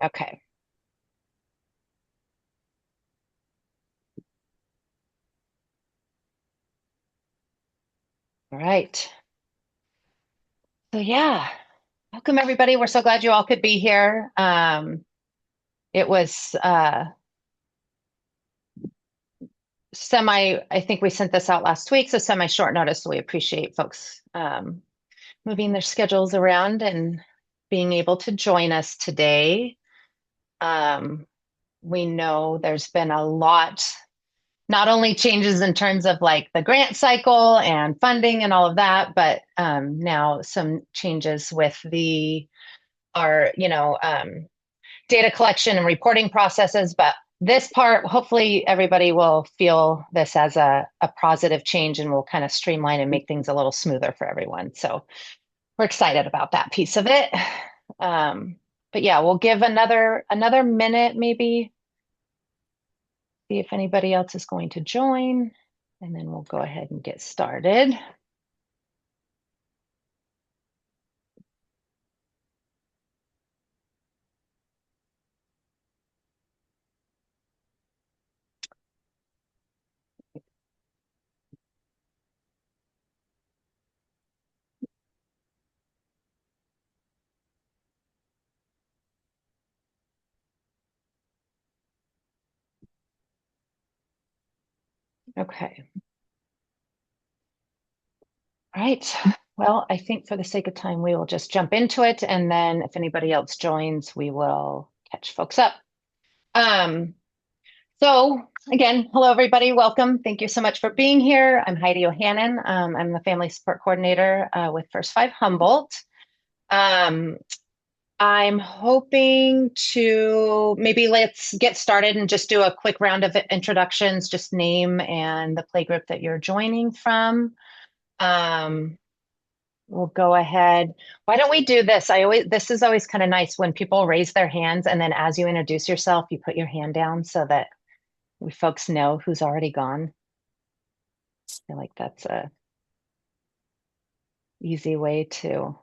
Okay. All right. So yeah, welcome everybody. We're so glad you all could be here. It was I think we sent this out last week, so semi short notice. So we appreciate folks moving their schedules around and being able to join us today. We know there's been a lot, not only changes in terms of like the grant cycle and funding and all of that, but now some changes with our data collection and reporting processes. But this part, hopefully everybody will feel this as a positive change and will kind of streamline and make things a little smoother for everyone. So we're excited about that piece of it. But yeah, we'll give another minute, maybe see if anybody else is going to join, and then we'll go ahead and get started. Okay. All right. Well, I think for the sake of time, we will just jump into it. And then if anybody else joins, we will catch folks up. So again, hello, everybody. Welcome. Thank you so much for being here. I'm Heidi Ohannan. I'm the Family Support Coordinator with First 5 Humboldt. I'm hoping to maybe let's get started and just do a quick round of introductions, just name and the play group that you're joining from. We'll go ahead. Why don't we do this? This is always kind of nice when people raise their hands, and then as you introduce yourself, you put your hand down so that we folks know who's already gone. I feel like that's a easy way to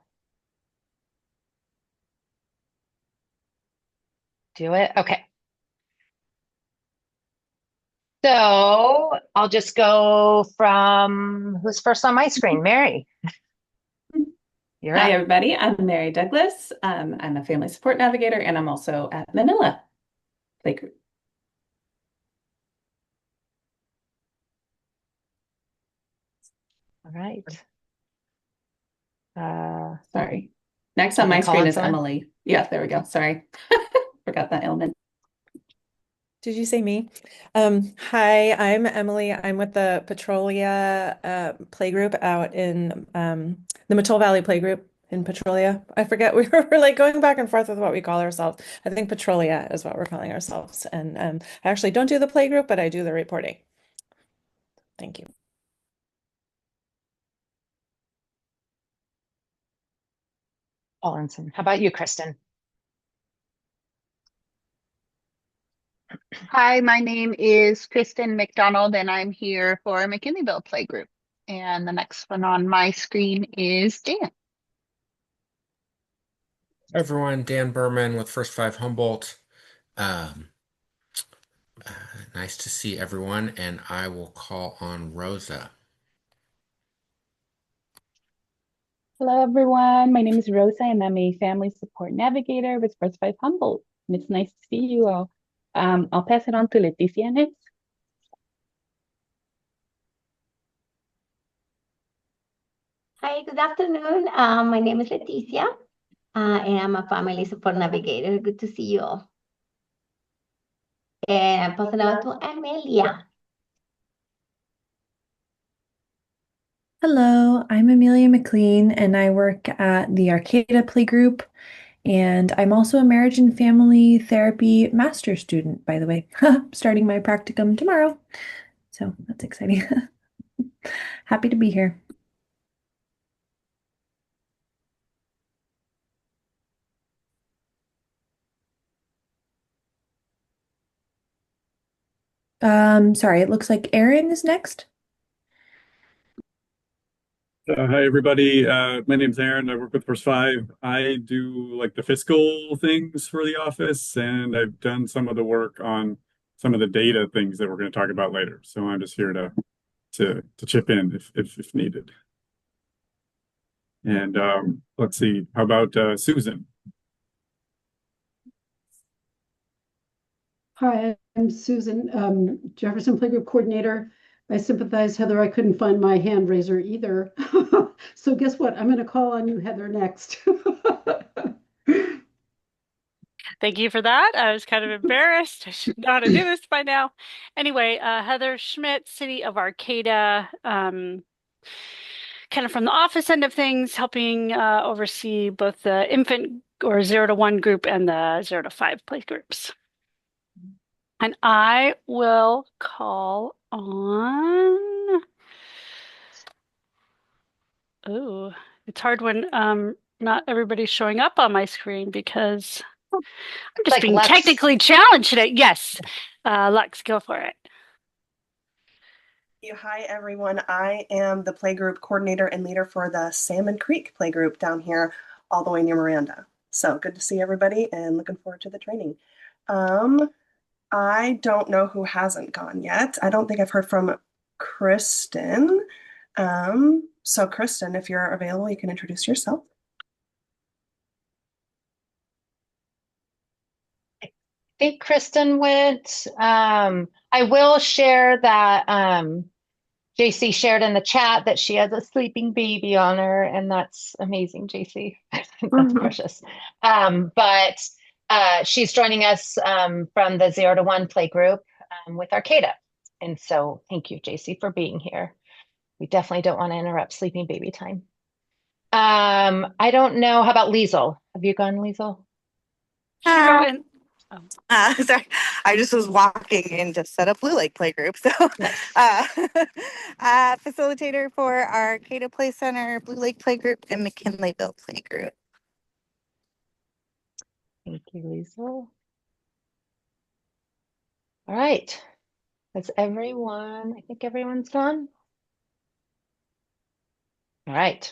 do it. Okay. So I'll just go from who's first on my screen. Mary, you're Hi, up. everybody. I'm Mary Douglas. I'm a family support navigator, and I'm also at Manila Playgroup. All right. Uh, Sorry. Next you on gonna my call screen on is someone? Emily. Yeah, there we go. Sorry. Forgot that element. Did you say me? Hi, I'm Emily. I'm with the Petrolia Playgroup out in the Mattole Valley Playgroup in Petrolia. I forget we're like going back and forth with what we call ourselves. I think Petrolia is what we're calling ourselves. And I actually don't do the playgroup, but I do the reporting. Thank you. How about you, Kristen? Hi, my name is Kristen McDonald, and I'm here for McKinleyville Playgroup. And the next one on my screen is Dan. Everyone, Dan Berman with First 5 Humboldt. Um, uh, nice to see everyone, and I will call on Rosa. Hello, everyone. My name is Rosa, and I'm a family support navigator with First 5 Humboldt. And it's nice to see you all. I'll pass it on to Leticia next. Hi, good afternoon. My name is Leticia, and I'm a family support navigator. Good to see you all. And I'm passing on to Amelia. Hello, I'm Amelia McLean and I work at the Arcata Playgroup. And I'm also a marriage and family therapy master student, by the way, starting my practicum tomorrow. So that's exciting. Happy to be here. Sorry, it looks like Erin is next. Hi, everybody. My name's Aaron. I work with First Five. I do like the fiscal things for the office, and I've done some of the work on some of the data things that we're going to talk about later. So I'm just here to chip in if needed. And let's see, how about Susan? Hi, I'm Susan, Jefferson Playgroup Coordinator. I sympathize, Heather. I couldn't find my hand raiser either. So guess what? I'm going to call on you, Heather, next. Thank you for that. I was kind of embarrassed. I should know how to do this by now. Anyway, Heather Schmidt, City of Arcata, kind of from the office end of things, helping oversee both the infant or 0 to 1 group and the 0 to 5 play groups. And I will call on. Oh, it's hard when not everybody's showing up on my screen because I'm just Like being Lex. technically challenged today. Yes, Lex, go for it. Hi, everyone. I am the playgroup coordinator and leader for the Salmon Creek playgroup down here, all the way near Miranda. So good to see everybody and looking forward to the training. I don't know who hasn't gone yet. I don't think I've heard from Kristen. So Kristen, if you're available, you can introduce yourself. I think Kristen went. I will share that JC shared in the chat that she has a sleeping baby on her, and that's amazing, JC. That's precious. But she's joining us from the 0 to 1 play group with Arcata. And so thank you, JC, for being here. We definitely don't want to interrupt sleeping baby time. I don't know. How about Liesel? Have you gone, Liesel? She wrote in. Sorry, I just was walking and just set up Blue Lake Playgroup. So, facilitator for Arcata Play Center, Blue Lake Playgroup, and McKinleyville Playgroup. Thank you, Liesel. All right. That's everyone. I think everyone's gone. All right.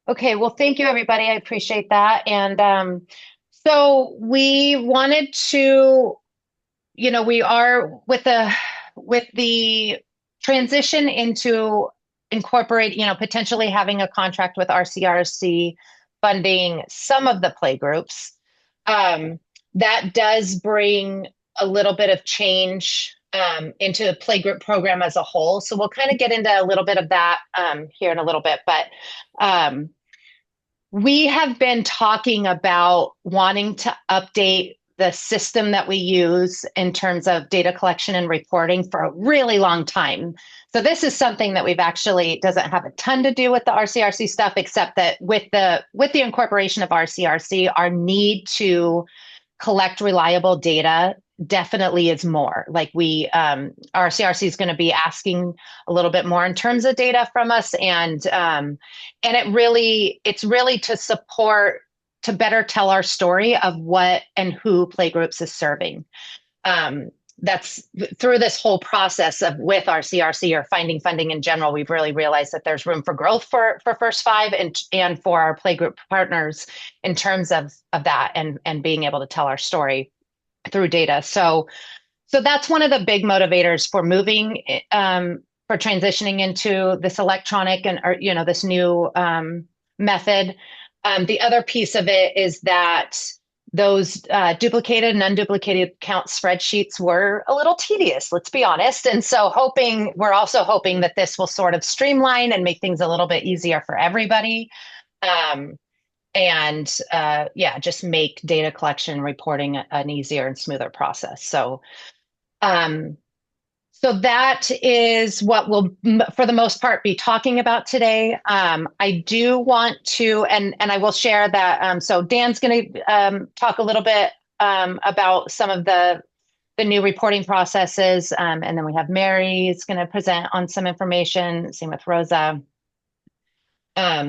Okay, well, thank you, everybody. I appreciate that. And so we wanted to, we are with the transition into incorporate, potentially having a contract with RCRC funding some of the play groups. That does bring a little bit of change into the playgroup program as a whole. So we'll kind of get into a little bit of that here in a little bit, but we have been talking about wanting to update the system that we use in terms of data collection and reporting for a really long time. So this is something that we've actually doesn't have a ton to do with the RCRC stuff, except that with the incorporation of RCRC, our need to collect reliable data definitely is more. Like RCRC is going to be asking a little bit more in terms of data from us, and it's really to better tell our story of what and who playgroups is serving. That's through this whole process with RCRC or finding funding in general, we've really realized that there's room for growth for First Five and for our playgroup partners in terms of that and being able to tell our story through data. So that's one of the big motivators for moving, for transitioning into this electronic and this new method. The other piece of it is that those duplicated and unduplicated count spreadsheets were a little tedious, let's be honest. And so we're also hoping that this will sort of streamline and make things a little bit easier for everybody. Just make data collection and reporting an easier and smoother process. So that is what we'll, for the most part, be talking about today. I do want to, and I will share that. So Dan's going to talk a little bit about some of the new reporting processes, and then we have Mary is going to present on some information. Same with Rosa.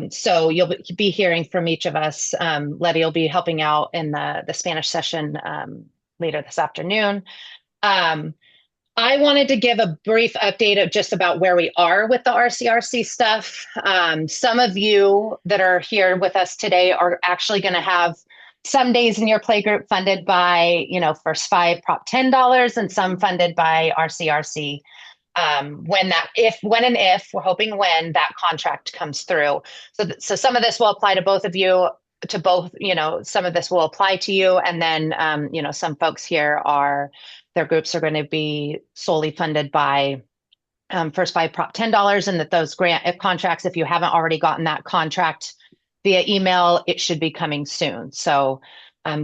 So you'll be hearing from each of us. Letty will be helping out in the Spanish session later this afternoon. I wanted to give a brief update of just about where we are with the RCRC stuff. Some of you that are here with us today are actually going to have some days in your playgroup funded by, First Five Prop $10 and some funded by RCRC. When and if we're hoping when that contract comes through. So some of this will apply to both of you, to both, some of this will apply to you. And then, some folks here their groups are going to be solely funded by First Five Prop $10, and that those grant contracts, if you haven't already gotten that contract via email, it should be coming soon. So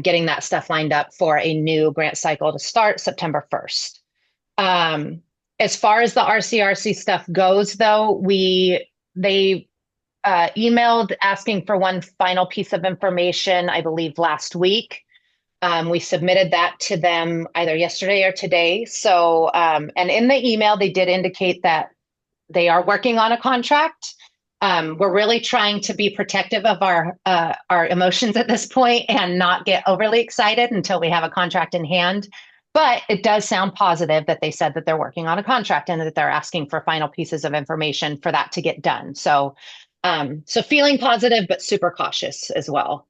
getting that stuff lined up for a new grant cycle to start September 1st. As far as the RCRC stuff goes, though, they emailed asking for one final piece of information, I believe last week. We submitted that to them either yesterday or today. So, and in the email, they did indicate that they are working on a contract. We're really trying to be protective of our emotions at this point and not get overly excited until we have a contract in hand. But it does sound positive that they said that they're working on a contract and that they're asking for final pieces of information for that to get done. So, feeling positive, but super cautious as well.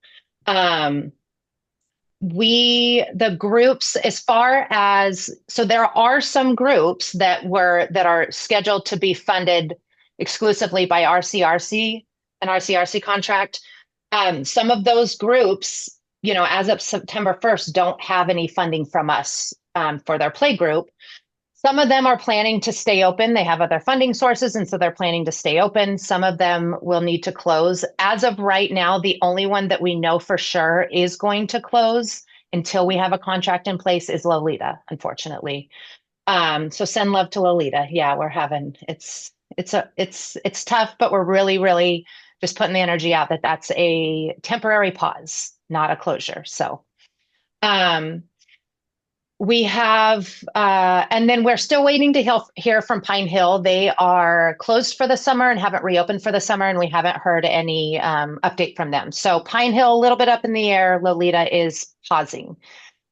The groups, as far as, so there are some groups that are scheduled to be funded exclusively by RCRC, an RCRC contract. Some of those groups, as of September 1st, don't have any funding from us for their play group. Some of them are planning to stay open. They have other funding sources, and so they're planning to stay open. Some of them will need to close. As of right now, the only one that we know for sure is going to close until we have a contract in place is Lolita, unfortunately. So send love to Lolita. Yeah, it's tough, but we're really, really just putting the energy out that that's a temporary pause, not a closure. So, we have, and then we're still waiting to hear from Pine Hill. They are closed for the summer and haven't reopened for the summer, and we haven't heard any update from them. So Pine Hill, a little bit up in the air. Lolita is pausing,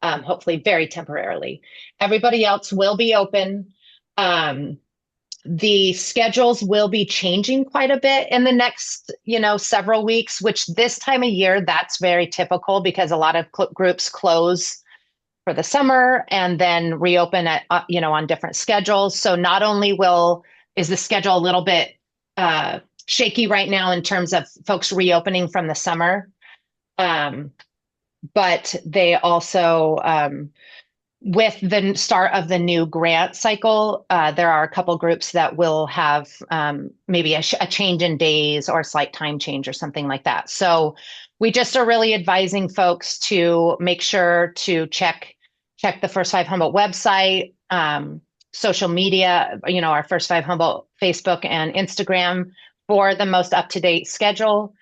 hopefully very temporarily. Everybody else will be open. The schedules will be changing quite a bit in the next, several weeks, which this time of year, that's very typical because a lot of groups close for the summer and then reopen at, on different schedules. So not only is the schedule a little bit shaky right now in terms of folks reopening from the summer, but they also, with the start of the new grant cycle, there are a couple groups that will have maybe a change in days or a slight time change or something like that. So we just are really advising folks to make sure to check the First Five Humboldt website, social media, our First Five Humboldt Facebook and Instagram for the most up-to-date schedule,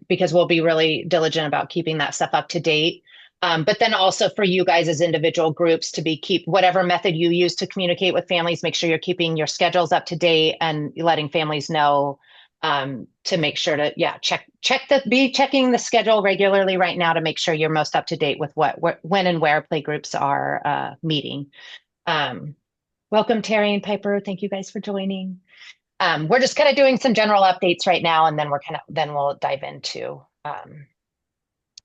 because we'll be really diligent about keeping that stuff up to date. But then also for you guys as individual groups to keep whatever method you use to communicate with families, make sure you're keeping your schedules up to date and letting families know to make sure to, be checking the schedule regularly right now to make sure you're most up to date with when and where play groups are meeting. Welcome, Terry and Piper. Thank you guys for joining. We're just kind of doing some general updates right now, and then we'll dive into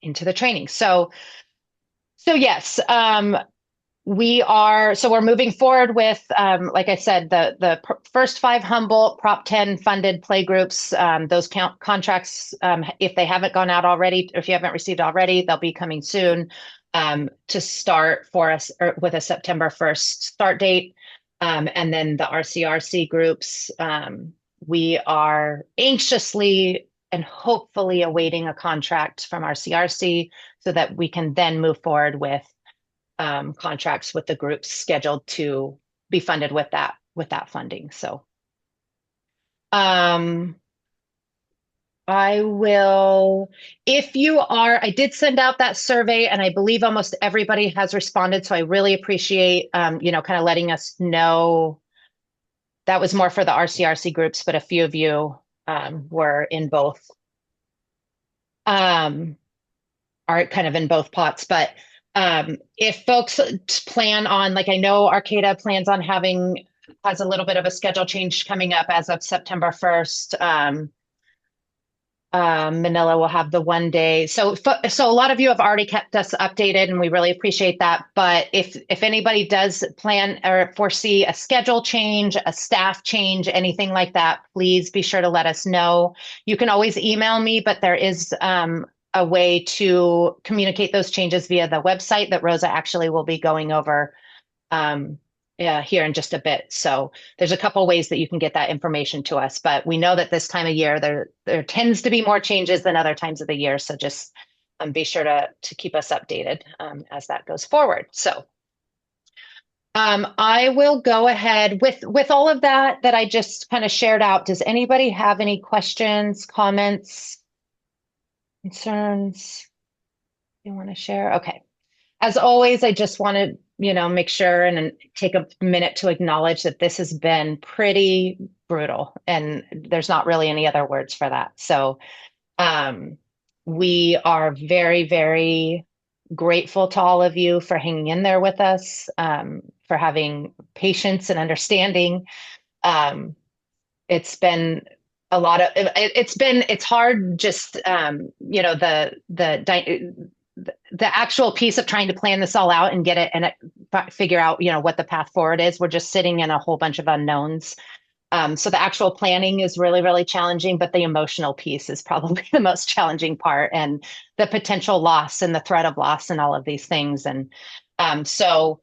the training. So yes, we're moving forward with, like I said, the First Five Humboldt Prop 10 funded play groups. Those contracts, if they haven't gone out already, or if you haven't received already, they'll be coming soon to start for us with a September 1st start date. And then the RCRC groups, we are anxiously and hopefully awaiting a contract from RCRC so that we can then move forward with contracts with the groups scheduled to be funded with that funding. So I did send out that survey and I believe almost everybody has responded. So I really appreciate, kind of letting us know. That was more for the RCRC groups, but a few of you were in both, are kind of in both pots. But If folks plan on, like I know Arcata plans on has a little bit of a schedule change coming up as of September 1st. Manila will have the 1 day. So a lot of you have already kept us updated, and we really appreciate that. But if anybody does plan or foresee a schedule change, a staff change, anything like that, please be sure to let us know. You can always email me, but there is a way to communicate those changes via the website that Rosa actually will be going over here in just a bit. So there's a couple ways that you can get that information to us, but we know that this time of year there tends to be more changes than other times of the year. So just be sure to keep us updated as that goes forward. So I will go ahead with all of that I just kind of shared out. Does anybody have any questions, comments, concerns you want to share? Okay. As always, I just want to, make sure and take a minute to acknowledge that this has been pretty brutal, and there's not really any other words for that. So we are very, very grateful to all of you for hanging in there with us, for having patience and understanding. It's been a lot of, it's hard just, the actual piece of trying to plan this all out and get it and figure out, what the path forward is. We're just sitting in a whole bunch of unknowns. So the actual planning is really, really challenging, but the emotional piece is probably the most challenging part, and the potential loss and the threat of loss and all of these things. And so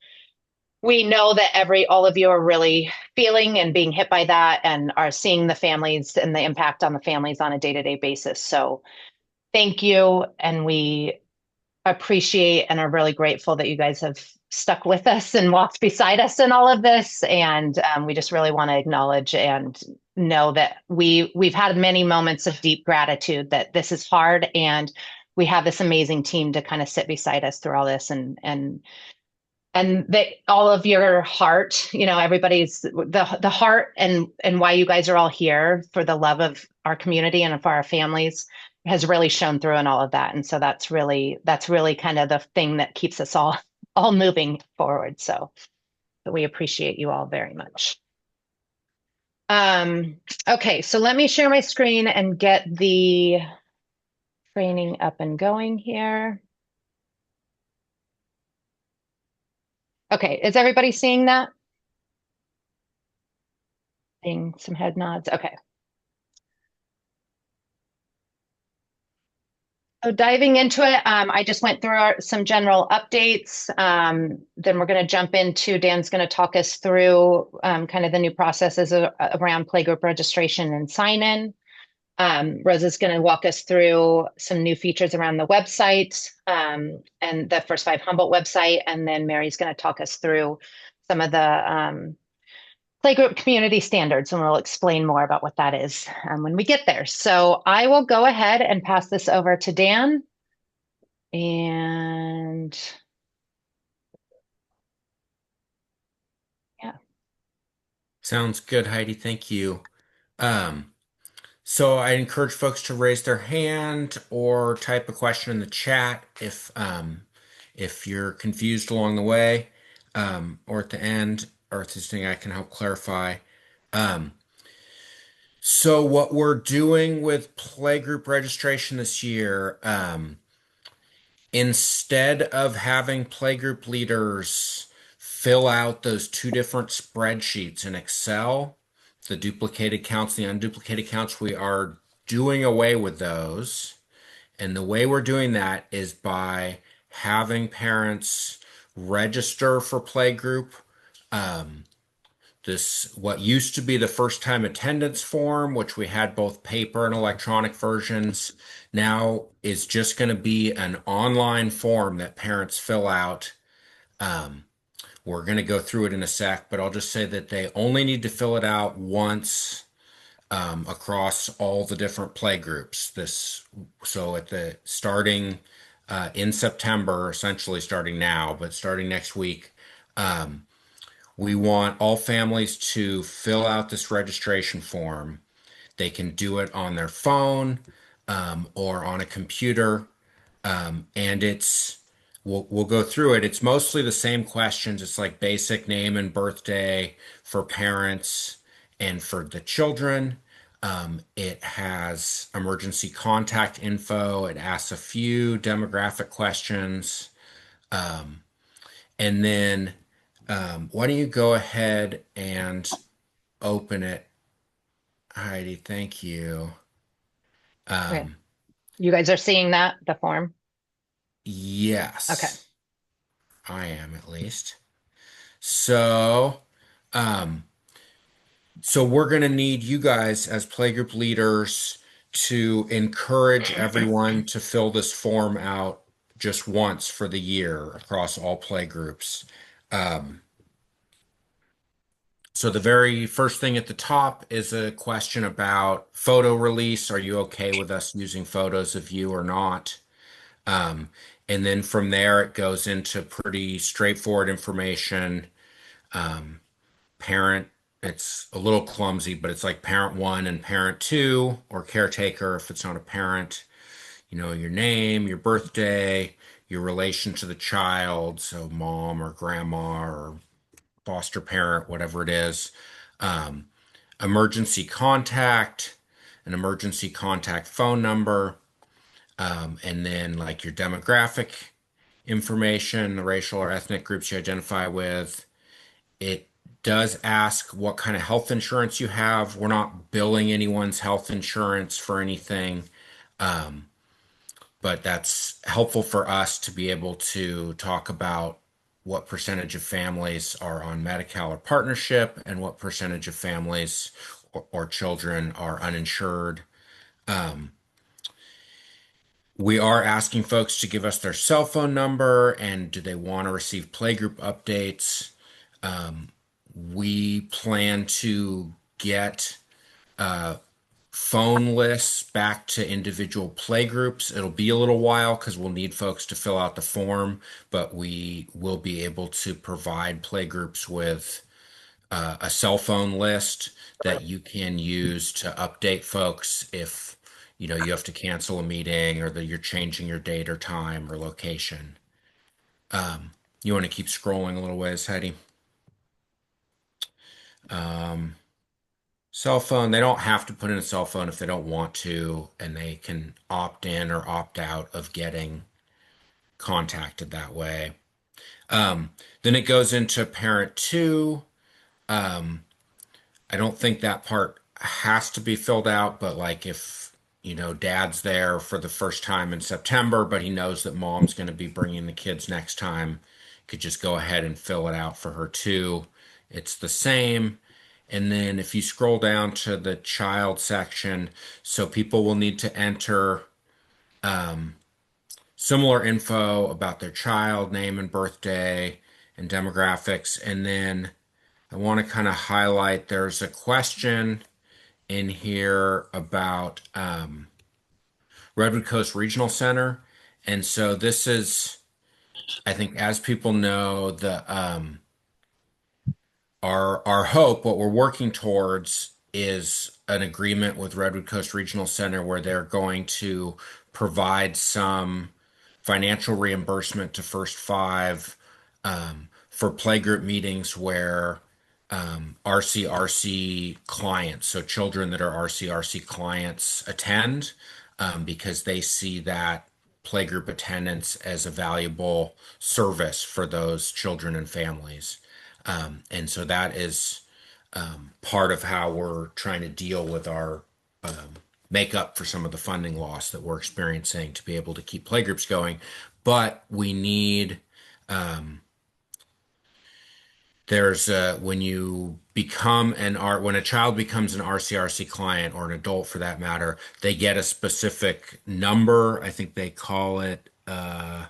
we know that all of you are really feeling and being hit by that, and are seeing the families and the impact on the families on a day-to-day basis. So thank you. And we appreciate and are really grateful that you guys have stuck with us and walked beside us in all of this. And we just really want to acknowledge and know that we've had many moments of deep gratitude that this is hard, and we have this amazing team to kind of sit beside us through all this, and that all of your heart, everybody's the heart and why you guys are all here, for the love of our community and for our families, has really shown through in all of that. And so that's really kind of the thing that keeps us all moving forward. So we appreciate you all very much. Okay, so let me share my screen and get the training up and going here. Okay, is everybody seeing that? Seeing some head nods. Okay. So diving into it, I just went through some general updates. Then we're going to jump into, Dan's going to talk us through kind of the new processes around playgroup registration and sign-in. Rosa's going to walk us through some new features around the website and the First 5 Humboldt website. And then Mary's going to talk us through some of the Playgroup community standards, and we'll explain more about what that is when we get there. So I will go ahead and pass this over to Dan. And yeah. Sounds good, Heidi. Thank you. So I encourage folks to raise their hand or type a question in the chat if you're confused along the way, or at the end, or if there's anything I can help clarify. So what we're doing with playgroup registration this year, instead of having playgroup leaders fill out those two different spreadsheets in Excel, the duplicated counts, the unduplicated counts, we are doing away with those. And the way we're doing that is by having parents register for playgroup. What used to be the first time attendance form, which we had both paper and electronic versions, now is just going to be an online form that parents fill out. We're going to go through it in a sec, but I'll just say that they only need to fill it out once across all the different play groups. So at the starting in September, essentially starting now, but starting next week, we want all families to fill out this registration form. They can do it on their phone or on a computer, and it's we'll go through it. It's mostly the same questions. It's like basic name and birthday for parents and for the children. It has emergency contact info. It asks a few demographic questions. Um, and then why don't you go ahead and open it, Heidi? Thank you. Okay. Um, You guys are seeing that, the form? Okay. yes, I am at least. So, um, so we're going to need you guys as playgroup leaders to encourage everyone to fill this form out just once for the year across all playgroups. Um, so the very first thing at the top is a question about photo release. Are you okay with us using photos of you or not? Um, and then from there, it goes into pretty straightforward information. Um, Parent, it's a little clumsy, but it's like parent one and parent two, or caretaker if it's not a parent. You know, your name, your birthday, your relation to the child, so mom or grandma or foster parent, whatever it is. Um, Emergency contact, an emergency contact phone number, and then like your demographic information, the racial or ethnic groups you identify with. It does ask what kind of health insurance you have. We're not billing anyone's health insurance for anything, um, but that's helpful for us to be able to talk about what percentage of families are on Medi-Cal or partnership and what percentage of families or children are uninsured. Um, we are asking folks to give us their cell phone number and do they want to receive playgroup updates. Um, we plan to get uh, phone lists back to individual playgroups. It'll be a little while because we'll need folks to fill out the form, but we will be able to provide playgroups with a cell phone list that you can use to update folks if you have to cancel a meeting or that you're changing your date or time or location. You want to keep scrolling a little ways, Heidi? Um, Cell phone, they don't have to put in a cell phone if they don't want to, and they can opt in or opt out of getting contacted that way. Then it goes into parent two. Um, I don't think that part has to be filled out, but like if, dad's there for the first time in September, but he knows that mom's going to be bringing the kids next time, could just go ahead and fill it out for her too. It's the same. And then if you scroll down to the child section, so people will need to enter um, similar info about their child, name and birthday, and demographics. And then I want to kind of highlight there's a question in here about Redwood Coast Regional Center. And so this is, I think, as people know, our hope, what we're working towards, is an agreement with Redwood Coast Regional Center where they're going to provide some financial reimbursement to First Five for playgroup meetings where RCRC clients, so children that are RCRC clients, attend because they see that playgroup attendance as a valuable service for those children and families. And so that is part of how we're trying to deal with our make up for some of the funding loss that we're experiencing to be able to keep playgroups going. But we need there's when you become when a child becomes an RCRC client or an adult for that matter, they get a specific number. I think they call it oh,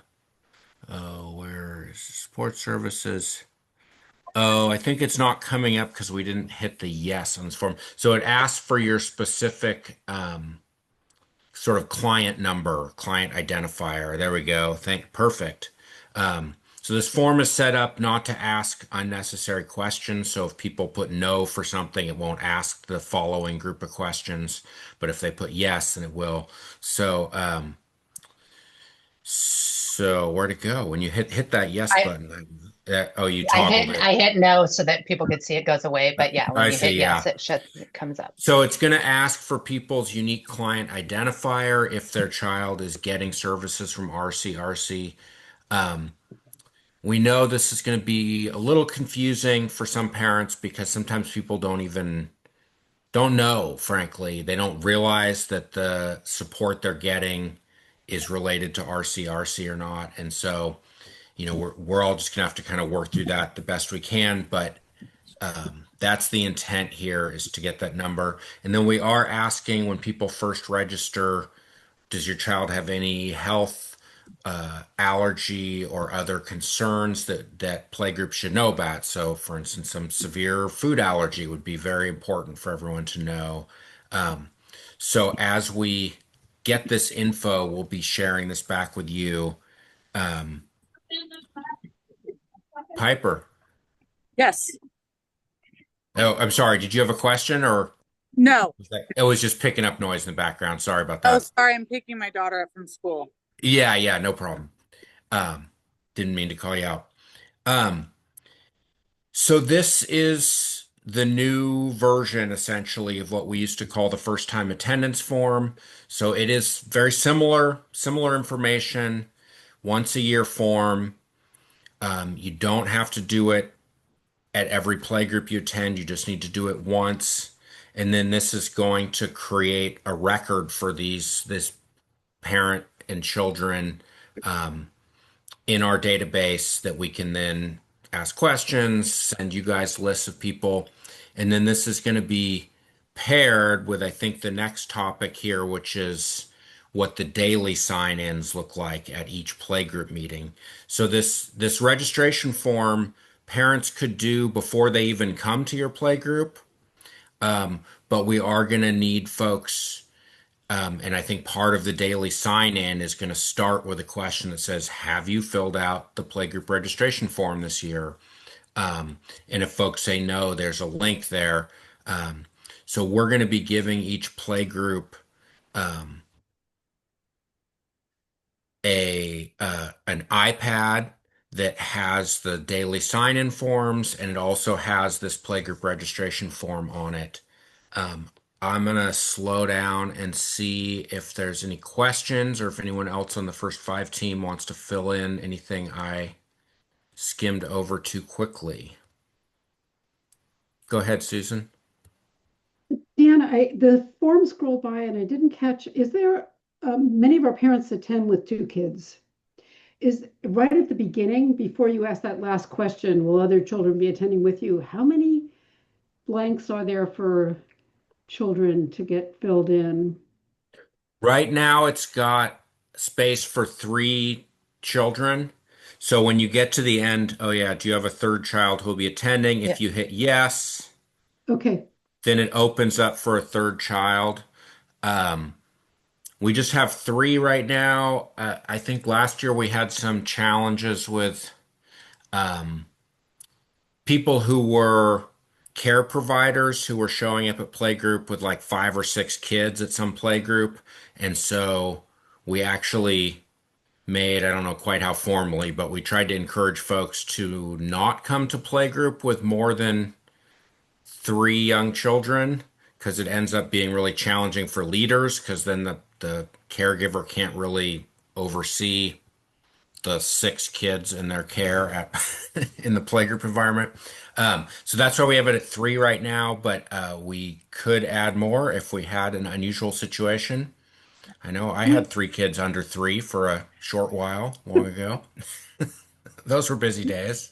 where is support services? Oh, I think it's not coming up because we didn't hit the yes on this form. So it asks for your specific sort of client number, client identifier. There we go. Perfect. So this form is set up not to ask unnecessary questions. So if people put no for something, it won't ask the following group of questions. But if they put yes, then it will. So So where'd it go? When you hit that yes I button, oh, you I toggled hit it. I hit no so that people could see it goes away. But yeah, when I you hit see, yes, yeah. it comes up. So it's going to ask for people's unique client identifier if their child is getting services from RCRC. Um, we know this is going to be a little confusing for some parents because sometimes people don't know, frankly. They don't realize that the support they're getting is related to RCRC or not. And so, we're all just gonna have to kind of work through that the best we can. But that's the intent here, is to get that number. And then we are asking, when people first register, does your child have any health, allergy, or other concerns that playgroup should know about? So, for instance, some severe food allergy would be very important for everyone to know. Um, so, as we get this info, we'll be sharing this back with you. Um, Piper. Yes. Oh, I'm sorry. Did you have a question, or No. it was just picking up noise in the background? Sorry about Oh, that. sorry. I'm picking my daughter up from school. Yeah, yeah, no problem. Um, didn't mean to call you out. Um, so this is the new version, essentially, of what we used to call the first time attendance form. So it is very similar information, once a year form. You don't have to do it at every playgroup you attend. You just need to do it once. And then this is going to create a record for this parent and children, um, in our database that we can then ask questions, send you guys lists of people. And then this is going to be paired with, I think, the next topic here, which is what the daily sign-ins look like at each playgroup meeting. So this registration form parents could do before they even come to your playgroup. But we are going to need folks, and I think part of the daily sign in is going to start with a question that says, have you filled out the playgroup registration form this year? And if folks say no, there's a link there. So we're going to be giving each playgroup um, an iPad that has the daily sign in forms, and it also has this playgroup registration form on it. Um, I'm gonna slow down and see if there's any questions or if anyone else on the first five team wants to fill in anything I skimmed over too quickly. Go ahead, Susan. Dan, the form scrolled by and I didn't catch, is there, many of our parents attend with two kids. Is right at the beginning, before you ask that last question, will other children be attending with you? How many blanks are there for children to get filled in? Right now, it's got space for three children. So when you get to the end, oh yeah, do you have a third child who will be attending? If you hit yes, Okay. then it opens up for a third child. Um, we just have three right now. I think last year we had some challenges with um, people who were care providers who were showing up at playgroup with like five or six kids at some playgroup. And so we actually made, I don't know quite how formally, but we tried to encourage folks to not come to playgroup with more than three young children, because it ends up being really challenging for leaders, because then the caregiver can't really oversee the six kids in their care in the playgroup environment. So that's why we have it at three right now, but we could add more if we had an unusual situation. I know I had three kids under three for a short while long ago. Those were busy days.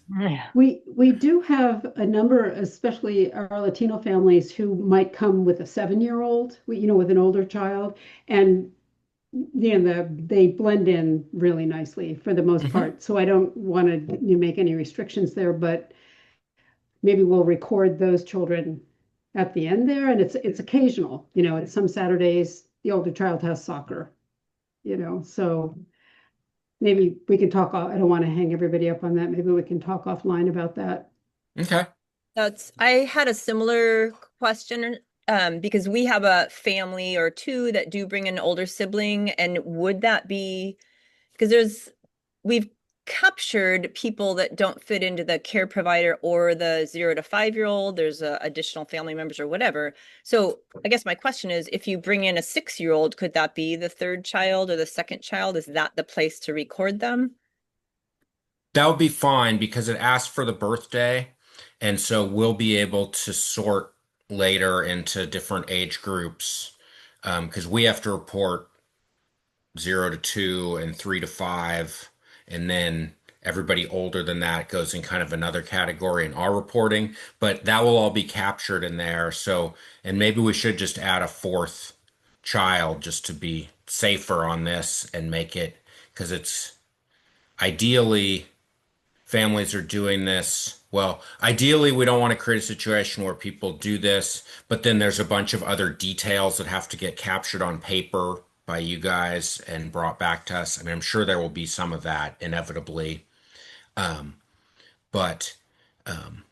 We do have a number, especially our Latino families, who might come with a 7-year-old, with an older child, and they blend in really nicely for the most part. So I don't want to make any restrictions there, but maybe we'll record those children at the end there, and it's occasional. Some Saturdays the older child has soccer. So maybe we can talk. I don't want to hang everybody up on that. Maybe we can talk offline about that. Okay. I had a similar question, because we have a family or two that do bring an older sibling, and would that be because we've captured people that don't fit into the care provider or the 0 to 5-year-old. There's additional family members or whatever. So I guess my question is, if you bring in a 6-year-old, could that be the third child or the second child? Is that the place to record them? That would be fine because it asks for the birthday. And so we'll be able to sort later into different age groups. Because we have to report 0 to 2 and 3 to 5. And then everybody older than that goes in kind of another category in our reporting. But that will all be captured in there. So, and maybe we should just add a fourth child just to be safer on this and make it, because it's ideally families are doing this. Well, ideally, we don't want to create a situation where people do this, but then there's a bunch of other details that have to get captured on paper by you guys and brought back to us. I mean, I'm sure there will be some of that inevitably, um, but um,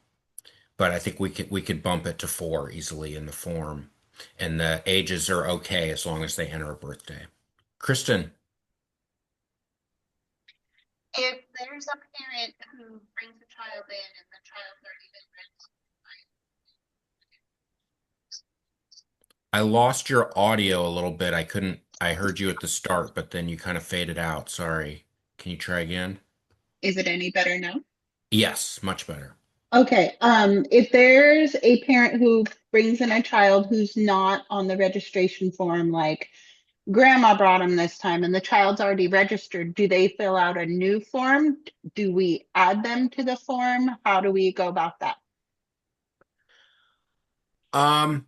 but I think we could bump it to 4 easily in the form, and the ages are okay as long as they enter a birthday. Kristen. If there's a parent who brings a child in and the child's already been I lost your audio a little bit. I heard you at the start, but then you kind of faded out. Sorry. Can you try again? is it any better now? Yes, much better. Okay, if there's a parent who brings in a child who's not on the registration form, like grandma brought him this time and the child's already registered, do they fill out a new form? Do we add them to the form? How do we go about that? Um,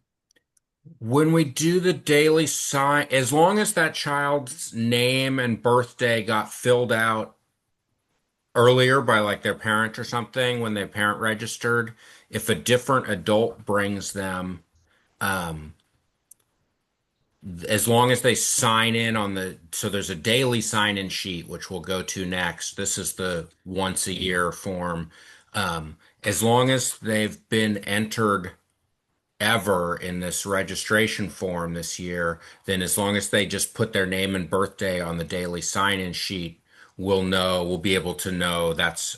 when we do the daily sign, as long as that child's name and birthday got filled out earlier by like their parent or something when their parent registered, if a different adult brings them, um, as long as they sign in on so there's a daily sign in sheet, which we'll go to next. This is the once a year form. As long as they've been entered ever in this registration form this year, then as long as they just put their name and birthday on the daily sign in sheet, we'll be able to know that's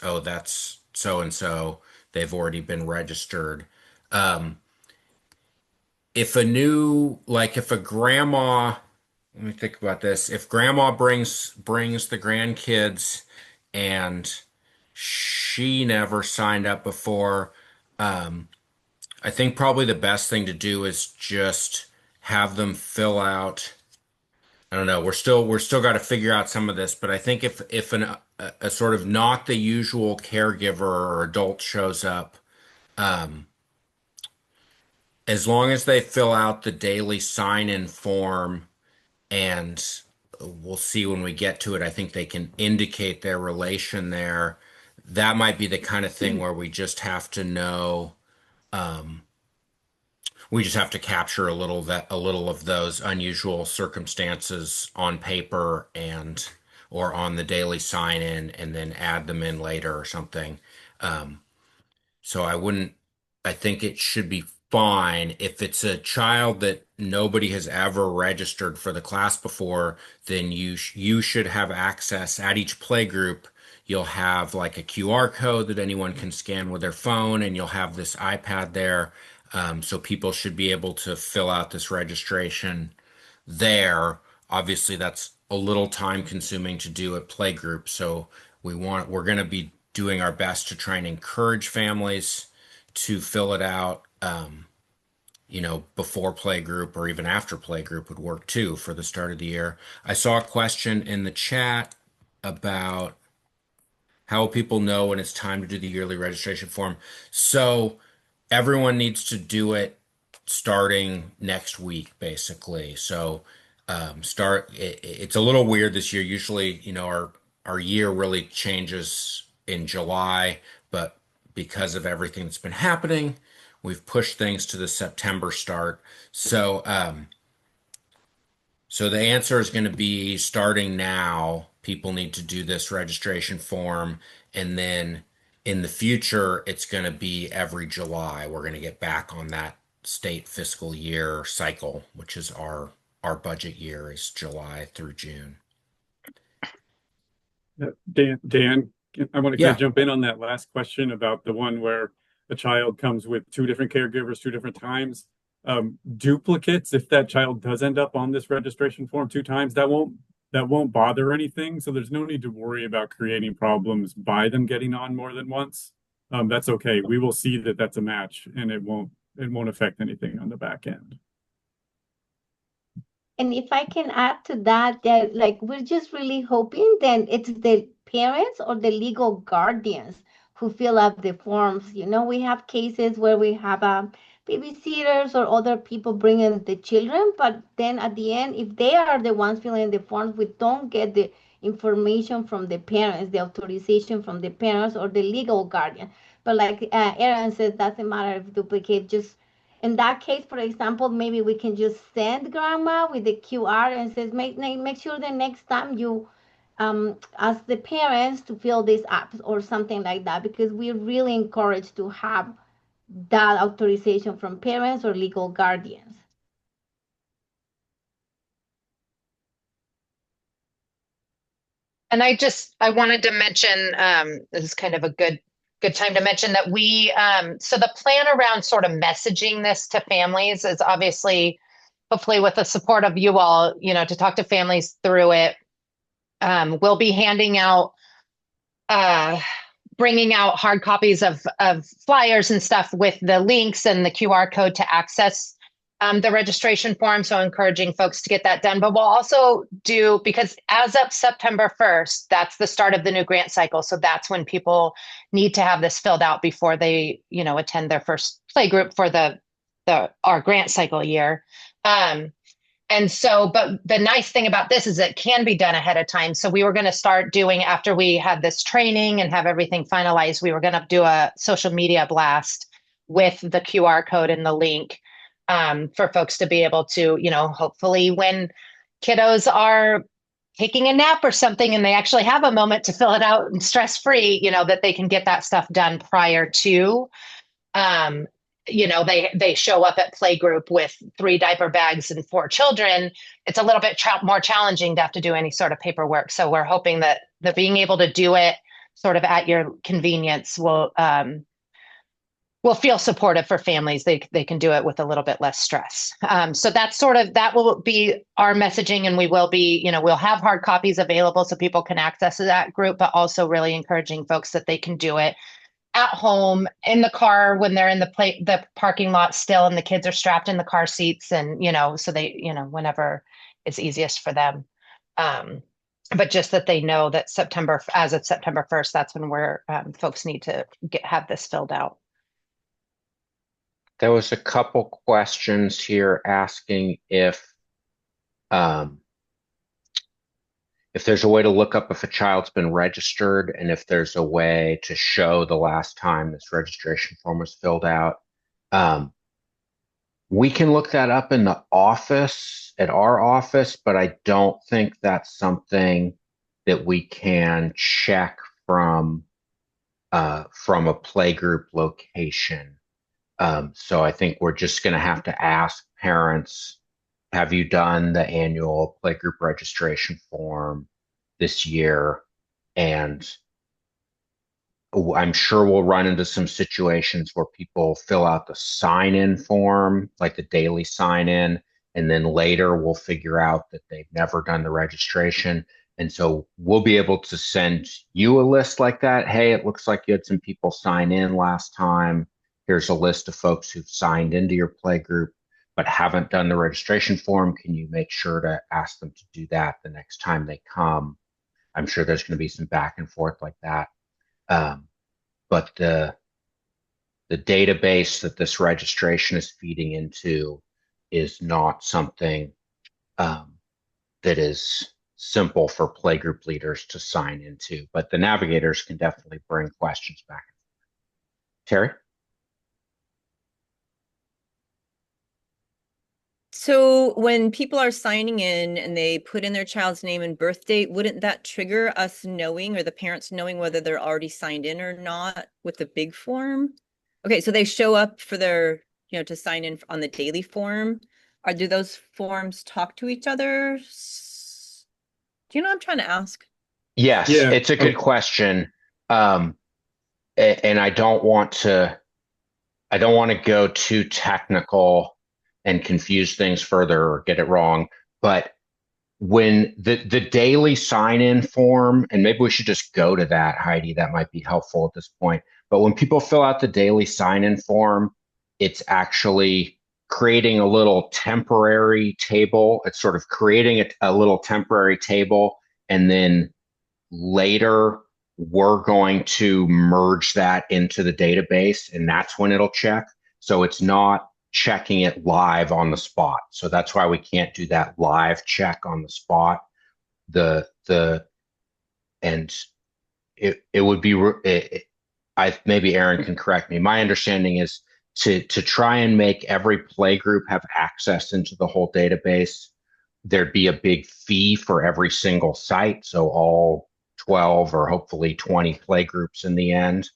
so and so. They've already been registered. Um, if a grandma, let me think about this. If grandma brings the grandkids and she never signed up before, um, I think probably the best thing to do is just have them fill out. I don't know. We're still got to figure out some of this, but I think if a sort of not the usual caregiver or adult shows up, um, as long as they fill out the daily sign-in form, and we'll see when we get to it, I think they can indicate their relation there. That might be the kind of thing where um, we just have to capture a little of those unusual circumstances on paper and or on the daily sign in and then add them in later or something. Um, So I think it should be fine. If it's a child that nobody has ever registered for the class before, then you should have access at each play group. You'll have like a QR code that anyone can scan with their phone, and you'll have this iPad there. So people should be able to fill out this registration there. Obviously, that's a little time consuming to do at playgroup. So we're going to be doing our best to try and encourage families to fill it out, before playgroup or even after playgroup would work too for the start of the year. I saw a question in the chat about how will people know when it's time to do the yearly registration form. So everyone needs to do it starting next week, basically. So it's a little weird this year. Usually, our year really changes in July, but because of everything that's been happening, we've pushed things to the September start. So the answer is going to be starting now. People need to do this registration form, and then in the future, it's going to be every July. We're going to get back on that state fiscal year cycle, which is our budget year is July through June. Dan, I want to kind Yeah. of jump in on that last question about the one where a child comes with two different caregivers, two different times. Duplicates, if that child does end up on this registration form two times, that won't bother anything. So there's no need to worry about creating problems by them getting on more than once. That's okay. We will see that that's a match, and it won't affect anything on the back end. And if I can add to that, that like we're just really hoping then it's the parents or the legal guardians who fill up the forms. You know, we have cases where we have babysitters or other people bringing the children, but then at the end, if they are the ones filling the forms, we don't get the information from the parents, the authorization from the parents or the legal guardian. But like Aaron says, doesn't matter if duplicate, just in that case, for example, maybe we can just send grandma with the QR and says, make sure the next time you ask the parents to fill this up or something like that, because we're really encouraged to have that authorization from parents or legal guardians. And I wanted to mention, this is kind of a good time to mention that so the plan around sort of messaging this to families is obviously, hopefully with the support of you all, to talk to families through it. We'll be handing out, bringing out hard copies of flyers and stuff with the links and the QR code to access the registration form. So encouraging folks to get that done. But we'll also do, because as of September 1st, that's the start of the new grant cycle. So that's when people need to have this filled out before they, attend their first play group for our grant cycle year. And so, but the nice thing about this is it can be done ahead of time. So we were going to start doing, after we had this training and have everything finalized, we were going to do a social media blast with the QR code and the link for folks to be able to, hopefully when kiddos are taking a nap or something and they actually have a moment to fill it out and stress-free, that they can get that stuff done prior to they show up at playgroup with 3 diaper bags and 4 children. It's a little bit more challenging to have to do any sort of paperwork. So we're hoping that being able to do it sort of at your convenience will feel supportive for families. They can do it with a little bit less stress. So that's that will be our messaging, and we will be, we'll have hard copies available so people can access that group, but also really encouraging folks that they can do it at home, in the car, when they're in the parking lot still, and the kids are strapped in the car seats, and so they, whenever it's easiest for them. But just that they know that as of September 1st, that's when folks need to have this filled out. There was a couple questions here asking if there's a way to look up if a child's been registered and if there's a way to show the last time this registration form was filled out. We can look that up in the office, at our office, but I don't think that's something that we can check from a playgroup location. So I think we're just going to have to ask parents, have you done the annual playgroup registration form this year? And I'm sure we'll run into some situations where people fill out the sign-in form, like the daily sign-in, and then later we'll figure out that they've never done the registration. And so we'll be able to send you a list like that. Hey, it looks like you had some people sign in last time. Here's a list of folks who've signed into your playgroup but haven't done the registration form. Can you make sure to ask them to do that the next time they come? I'm sure there's going to be some back and forth like that. But the database that this registration is feeding into is not something that is simple for playgroup leaders to sign into, but the navigators can definitely bring questions back. Terry? So when people are signing in and they put in their child's name and birth date, wouldn't that trigger us knowing, or the parents knowing, whether they're already signed in or not with the big form? Okay, so they show up for their, to sign in on the daily form. Do those forms talk to each other? Do you know what I'm trying to ask? Yes, Yeah. it's a good question. Um, and I don't want to go too technical and confuse things further or get it wrong. But when the daily sign in form, and maybe we should just go to that, Heidi, that might be helpful at this point. But when people fill out the daily sign in form, it's actually creating a little temporary table. It's sort of creating a little temporary table, and then later we're going to merge that into the database, and that's when it'll check. So it's not checking it live on the spot. So that's why we can't do that live check on the spot. The and it would be I maybe Aaron can correct me. My understanding is to try and make every play group have access into the whole database. There'd be a big fee for every single site. So all 12 or hopefully 20 play groups in the end,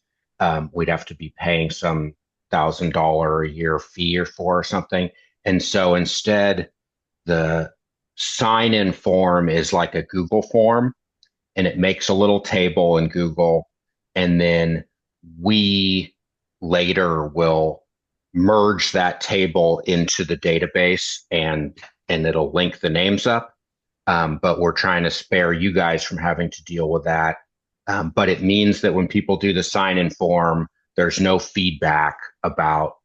we'd have to be paying some $1,000 a year fee or something. And so instead, the sign in form is like a Google form, and it makes a little table in Google. And then we later will merge that table into the database, and it'll link the names up. But we're trying to spare you guys from having to deal with that. But it means that when people do the sign in form, there's no feedback about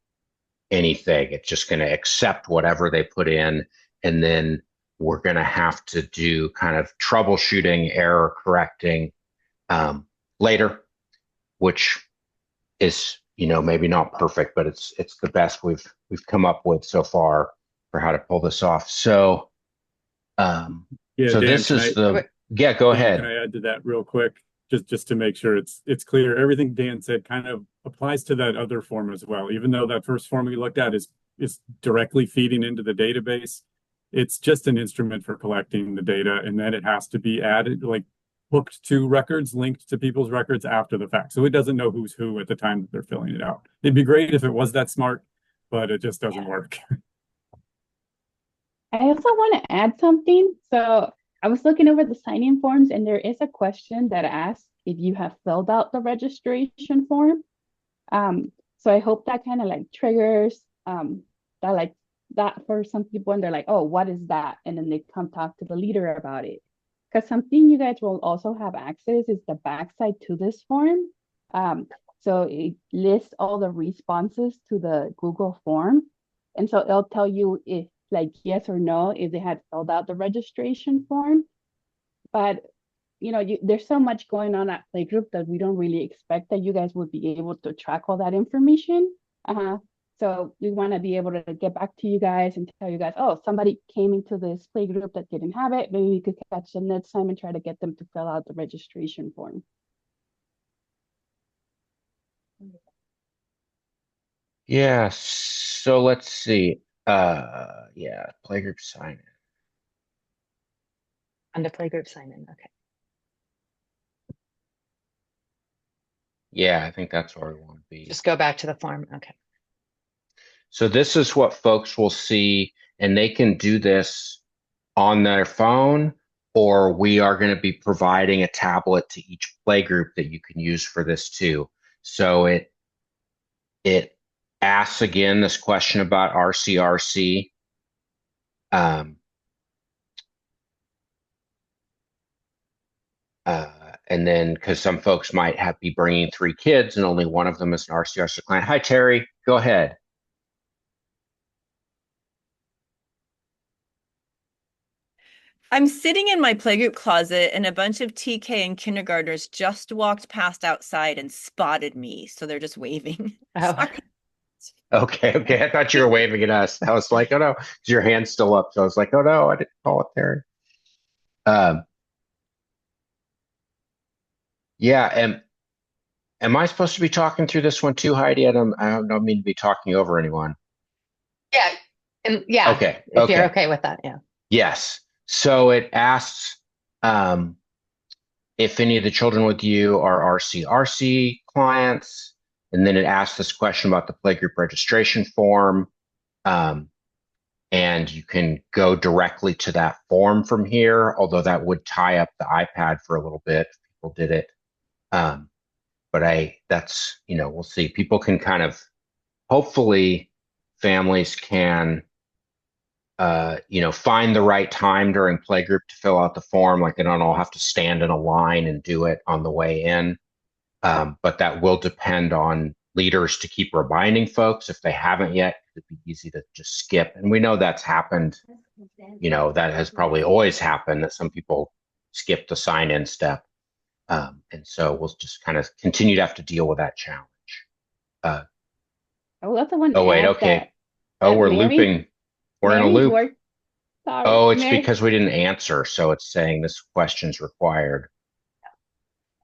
anything. It's just going to accept whatever they put in. And then we're going to have to do kind of troubleshooting, error correcting later, which is, maybe not perfect, but it's the best we've come up with so far for how to pull this off. So, Yeah, so Dan, this is go Dan, ahead. can I add to that real quick? Just to make sure it's clear. Everything Dan said kind of applies to that other form as well. Even though that first form we looked at is directly feeding into the database, it's just an instrument for collecting the data, and then it has to be added, like hooked to records, linked to people's records after the fact. So it doesn't know who's who at the time that they're filling it out. It'd be great if it was that smart, but it just doesn't work. I also want to add something. So I was looking over the sign-in forms, and there is a question that asks if you have filled out the registration form. So I hope that kind of like triggers that for some people, and they're like, oh, what is that? And then they come talk to the leader about it. Because something you guys will also have access is the backside to this form. So it lists all the responses to the Google form. And so it'll tell you if like yes or no, if they had filled out the registration form. But there's so much going on at Playgroup that we don't really expect that you guys would be able to track all that information. So we want to be able to get back to you guys and tell you guys, oh, somebody came into this Playgroup that didn't have it. Maybe we could catch them next time and try to get them to fill out the registration form. Yeah. So let's see. Yeah, playgroup sign in. Under playgroup sign in. Okay. Yeah, I think that's where we want to be. Just go back to the form. Okay. So this is what folks will see, and they can do this on their phone, or we are going to be providing a tablet to each playgroup that you can use for this too. So it asks again this question about RCRC. And then because some folks might be bringing 3 kids and only one of them is an RCRC client. Hi, Terry, go ahead. I'm sitting in my playgroup closet and a bunch of TK and kindergartners just walked past outside and spotted me. So they're just waving. Oh. Okay. I thought you were waving at us. I was like, oh no, because your hand's still up. So I was like, oh no, I didn't call it Terry. Yeah, am I supposed to be talking through this one too, Heidi? I don't mean to be talking over anyone. Yeah. And yeah. Okay. If you're okay with that, yeah. Yes. So it asks if any of the children with you are RCRC clients, and then it asks this question about the playgroup registration form. and you can go directly to that form from here, although that would tie up the iPad for a little bit if people did it. But that's, we'll see. People can kind of, hopefully families can, find the right time during playgroup to fill out the form. Like they don't all have to stand in a line and do it on the way in. But that will depend on leaders to keep reminding folks if they haven't yet. It'd be easy to just skip. And we know that's happened. That has probably always happened, that some people skip the sign in step. And so we'll just kind of continue to have to deal with that challenge. I would also want to Oh, wait, add okay. that We're Mary, looping. We're in a Mary's loop. work. Sorry, Oh, it's Mary. because we didn't answer. So it's saying this question's required.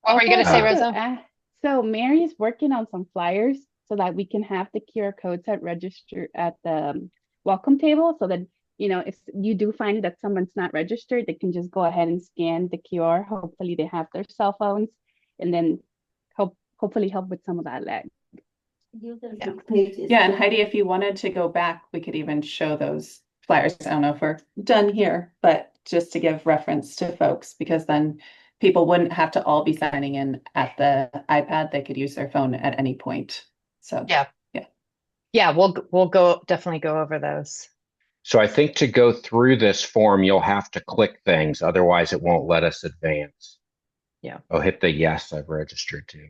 What were you going to say, Rosa? So Mary is working on some flyers so that we can have the QR codes at register at the welcome table, so that if you do find that someone's not registered, they can just go ahead and scan the QR. Hopefully they have their cell phones, and then hopefully help with some of that lag. Yeah, and Heidi, if you wanted to go back, we could even show those flyers. I don't know if we're done here, but just to give reference to folks, because then people wouldn't have to all be signing in at the iPad. They could use their phone at any point. So yeah, we'll definitely go over those. So I think to go through this form, you'll have to click things. Otherwise, it won't let us advance. Yeah. Oh, hit the yes, I've registered to.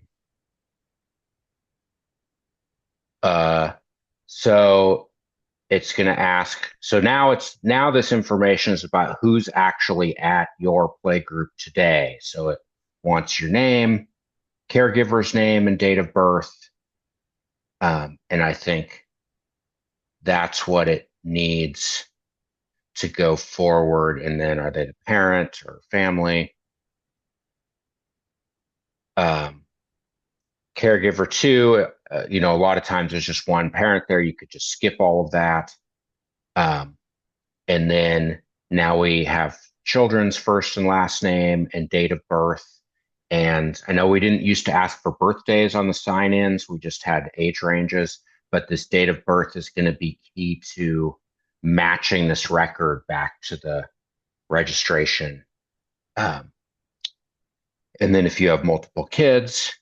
So it's going to ask. So now this information is about who's actually at your playgroup today. So it wants your name, caregiver's name, and date of birth. And I think that's what it needs to go forward. And then are they the parent or family? Caregiver 2, a lot of times there's just one parent there. You could just skip all of that. And then now we have children's first and last name and date of birth. And I know we didn't used to ask for birthdays on the sign-ins. We just had age ranges, but this date of birth is going to be key to matching this record back to the registration. And then if you have multiple kids,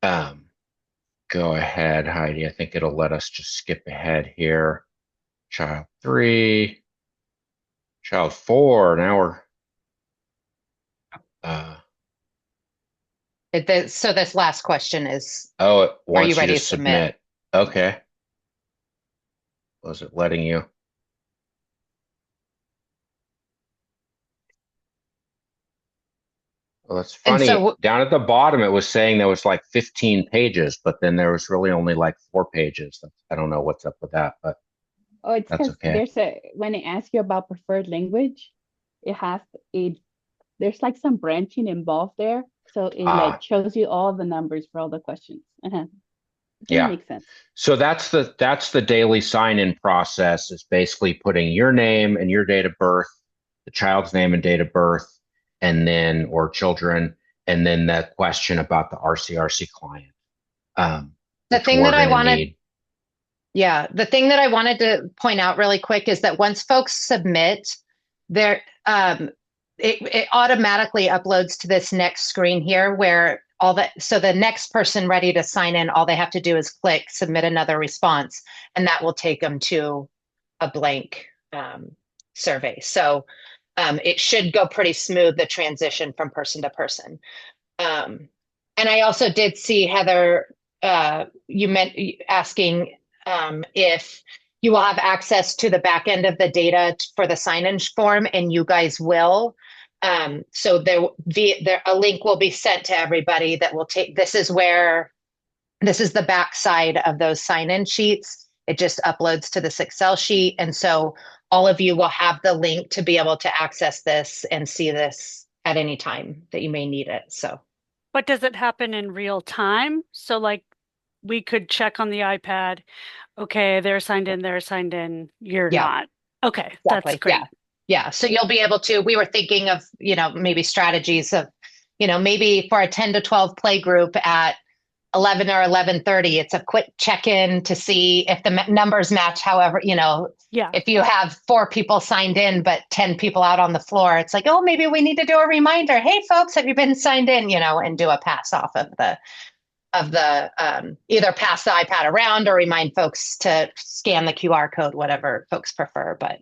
go ahead, Heidi. I think it'll let us just skip ahead here. Child 3, child 4. Now we're so this last question is, it wants are you you ready to to submit? Okay. Was it letting you? Well, that's funny. Down at the bottom, it was saying there was like 15 pages, but then there was really only like 4 pages. I don't know what's up with that, but it's that's because okay. when it asks you about preferred language, there's like some branching involved there. So it like shows you all the numbers for all the questions. Yeah. Makes sense. So that's the daily sign-in process, is basically putting your name and your date of birth, the child's name and date of birth, and then, or children, and then that question about the RCRC client. The thing that I wanted, the thing that I wanted to point out really quick is that once folks submit, it automatically uploads to this next screen here where so the next person ready to sign in, all they have to do is click submit another response, and that will take them to a blank survey. So it should go pretty smooth, the transition from person to person. And I also did see, Heather, you meant asking if you will have access to the back end of the data for the sign-in form, and you guys will. So a link will be sent to everybody that will take, this is the back side of those sign-in sheets. It just uploads to this Excel sheet. And so all of you will have the link to be able to access this and see this at any time that you may need it. So, but does it happen in real time? So like we could check on the iPad, okay, they're signed in, you're not. Okay, exactly. That's great. Yeah. So you'll be able to, we were thinking of, maybe strategies of, maybe for a 10 to 12 play group at 11 or 11:30. It's a quick check-in to see if the numbers match. However, Yeah. if you have 4 people signed in, but 10 people out on the floor, it's like, oh, maybe we need to do a reminder. Hey, folks, have you been signed in? And do a pass off of the either pass the iPad around or remind folks to scan the QR code, whatever folks prefer. But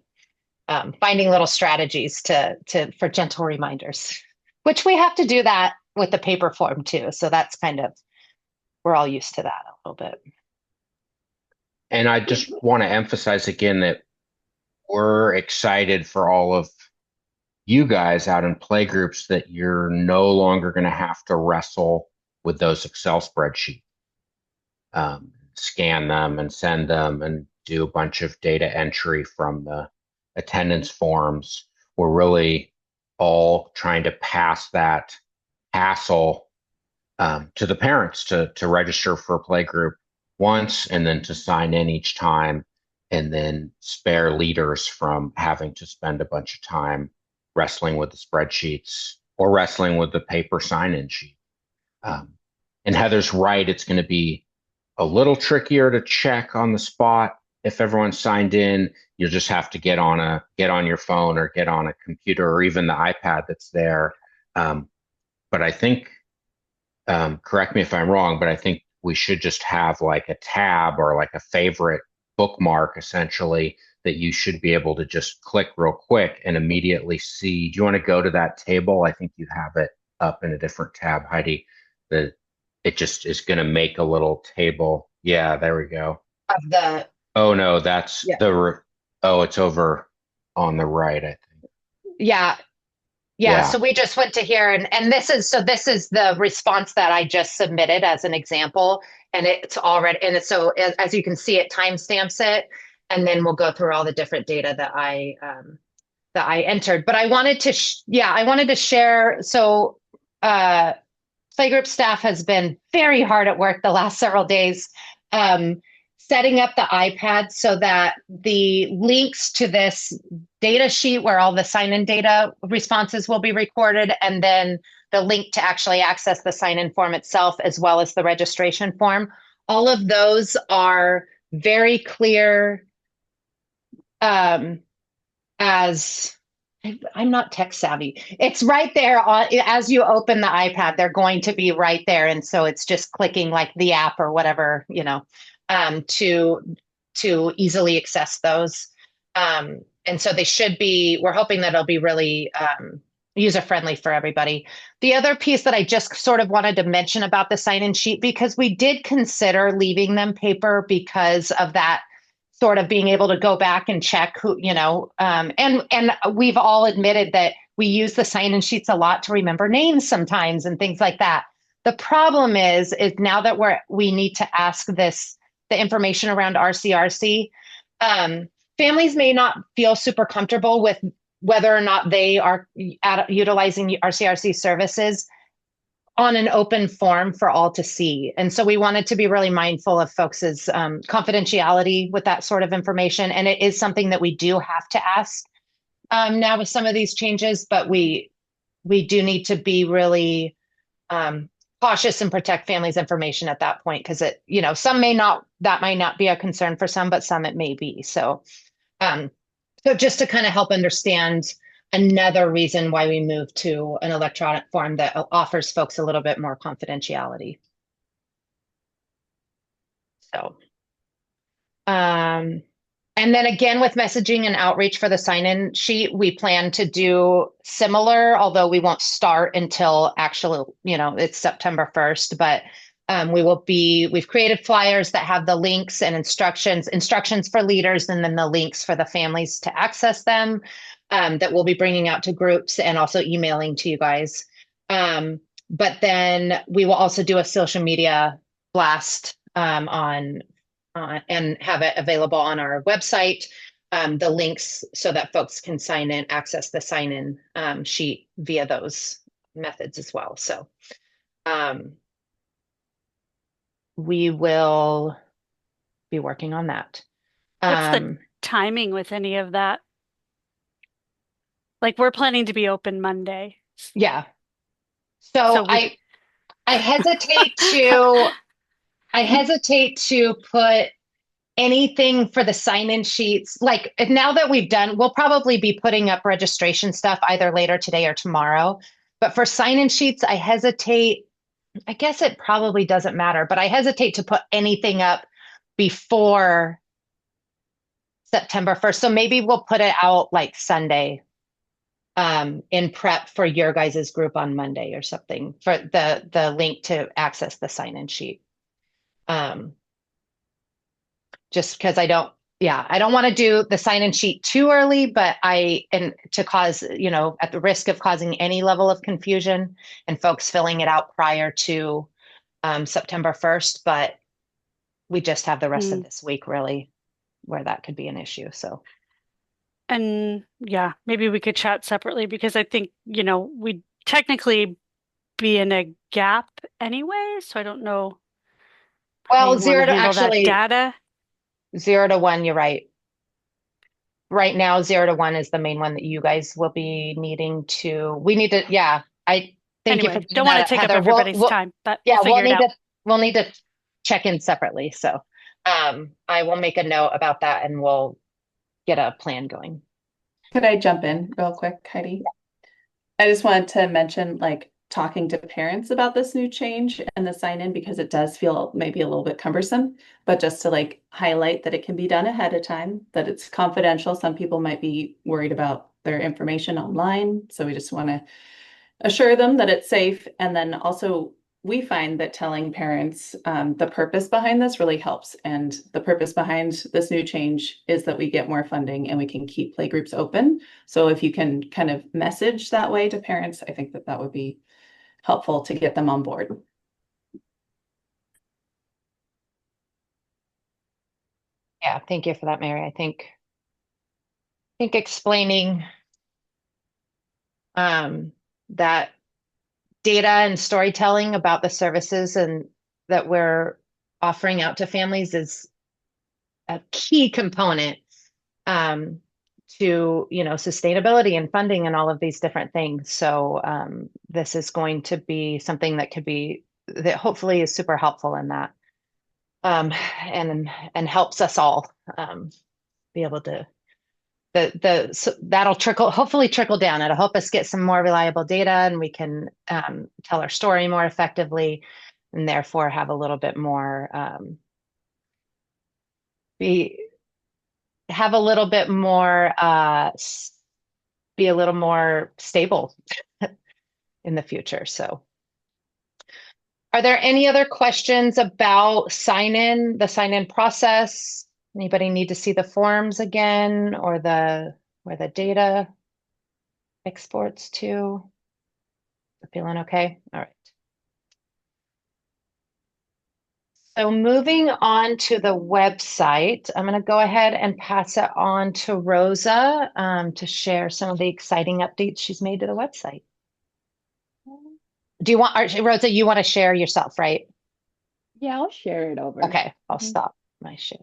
finding little strategies for gentle reminders, which we have to do that with the paper form too. So that's we're all used to that a little bit. And I just want to emphasize again that we're excited for all of you guys out in playgroups that you're no longer going to have to wrestle with those Excel spreadsheets, scan them and send them and do a bunch of data entry from the attendance forms. We're really all trying to pass that hassle to the parents to register for a playgroup once and then to sign in each time, and then spare leaders from having to spend a bunch of time wrestling with the spreadsheets or wrestling with the paper sign-in sheet. And Heather's right, it's going to be a little trickier to check on the spot. If everyone's signed in, you'll just have to get on your phone or get on a computer or even the iPad that's there. But I think, correct me if I'm wrong, but I think we should just have like a tab or like a favorite bookmark essentially that you should be able to just click real quick and immediately see. Do you want to go to that table? I think you have it up in a different tab, Heidi. It just is going to make a little table. Yeah, there we go. Of the Oh no, that's it's over on the right, I think. Yeah. So we just went to here and this is the response that I just submitted as an example, and it's already, and it's, so as you can see, it timestamps it, and then we'll go through all the different data that I entered. But I wanted to share. So Playgroup staff has been very hard at work the last several days, setting up the iPad so that the links to this data sheet where all the sign-in data responses will be recorded, and then the link to actually access the sign-in form itself, as well as the registration form. All of those are very clear as I'm not tech savvy. It's right there as you open the iPad, they're going to be right there. And so it's just clicking like the app or whatever, to easily access those. And so we're hoping that it'll be really user-friendly for everybody. The other piece that I just sort of wanted to mention about the sign-in sheet, because we did consider leaving them paper because of that sort of being able to go back and check who, and we've all admitted that we use the sign-in sheets a lot to remember names sometimes and things like that. The problem is now that we need to ask the information around RCRC, families may not feel super comfortable with whether or not they are utilizing RCRC services on an open form for all to see. And so we wanted to be really mindful of folks' confidentiality with that sort of information. And it is something that we do have to ask now with some of these changes, but we do need to be really cautious and protect families' information at that point, because that might not be a concern for some, but some it may be. So just to kind of help understand another reason why we moved to an electronic form that offers folks a little bit more confidentiality. So, and then again, with messaging and outreach for the sign-in sheet, we plan to do similar, although we won't start until actually, it's September 1st, but we've created flyers that have the links and instructions for leaders, and then the links for the families to access them, that we'll be bringing out to groups and also emailing to you guys. But then we will also do a social media blast and have it available on our website, the links so that folks can access the sign-in sheet via those methods as well. So we will be working on that. What's the timing with any of that? Like, we're planning to be open Monday. Yeah. So I hesitate to I hesitate to put anything for the sign-in sheets. Like now that we've done, we'll probably be putting up registration stuff either later today or tomorrow. But for sign-in sheets, I hesitate. I guess it probably doesn't matter, but I hesitate to put anything up before September 1st. So maybe we'll put it out like Sunday in prep for your guys' group on Monday or something for the link to access the sign-in sheet. Just because I don't want to do the sign-in sheet too early, but and to cause, at the risk of causing any level of confusion and folks filling it out prior to September 1st, but we just have the rest of this week really where that could be an issue. So. And yeah, maybe we could chat separately because I think, we'd technically be in a gap anyway. So I don't know how Well, you'd want to handle that data. 0 to 1, you're right. Right now, 0 to 1 is the main one that you guys will be needing to. We need to, yeah. I thank you for doing don't want to that, take Heather. up everybody's time, but yeah, we'll figure it out. We'll need to check in separately. So, I will make a note about that, and we'll get a plan going. Could I jump in real quick, Heidi? I just wanted to mention, like, talking to parents about this new change and the sign in because it does feel maybe a little bit cumbersome, but just to like highlight that it can be done ahead of time, that it's confidential. Some people might be worried about their information online. So we just want to assure them that it's safe. And then also we find that telling parents the purpose behind this really helps. And the purpose behind this new change is that we get more funding and we can keep playgroups open. So if you can kind of message that way to parents, I think that would be helpful to get them on board. Yeah, thank you for that, Mary. I think explaining that data and storytelling about the services and that we're offering out to families is a key component to sustainability and funding and all of these different things. So this is going to be something that hopefully is super helpful in that, and helps us all be able to that'll hopefully trickle down. It'll help us get some more reliable data, and we can tell our story more effectively, and therefore have a little bit more be a little more stable in the future. So, are there any other questions about the sign-in process? Anybody need to see the forms again or where the data exports to? Feeling okay? All right. So moving on to the website, I'm going to go ahead and pass it on to Rosa to share some of the exciting updates she's made to the website. Rosa, you want to share yourself, right? Yeah, I'll share it over. Okay, I'll stop my share.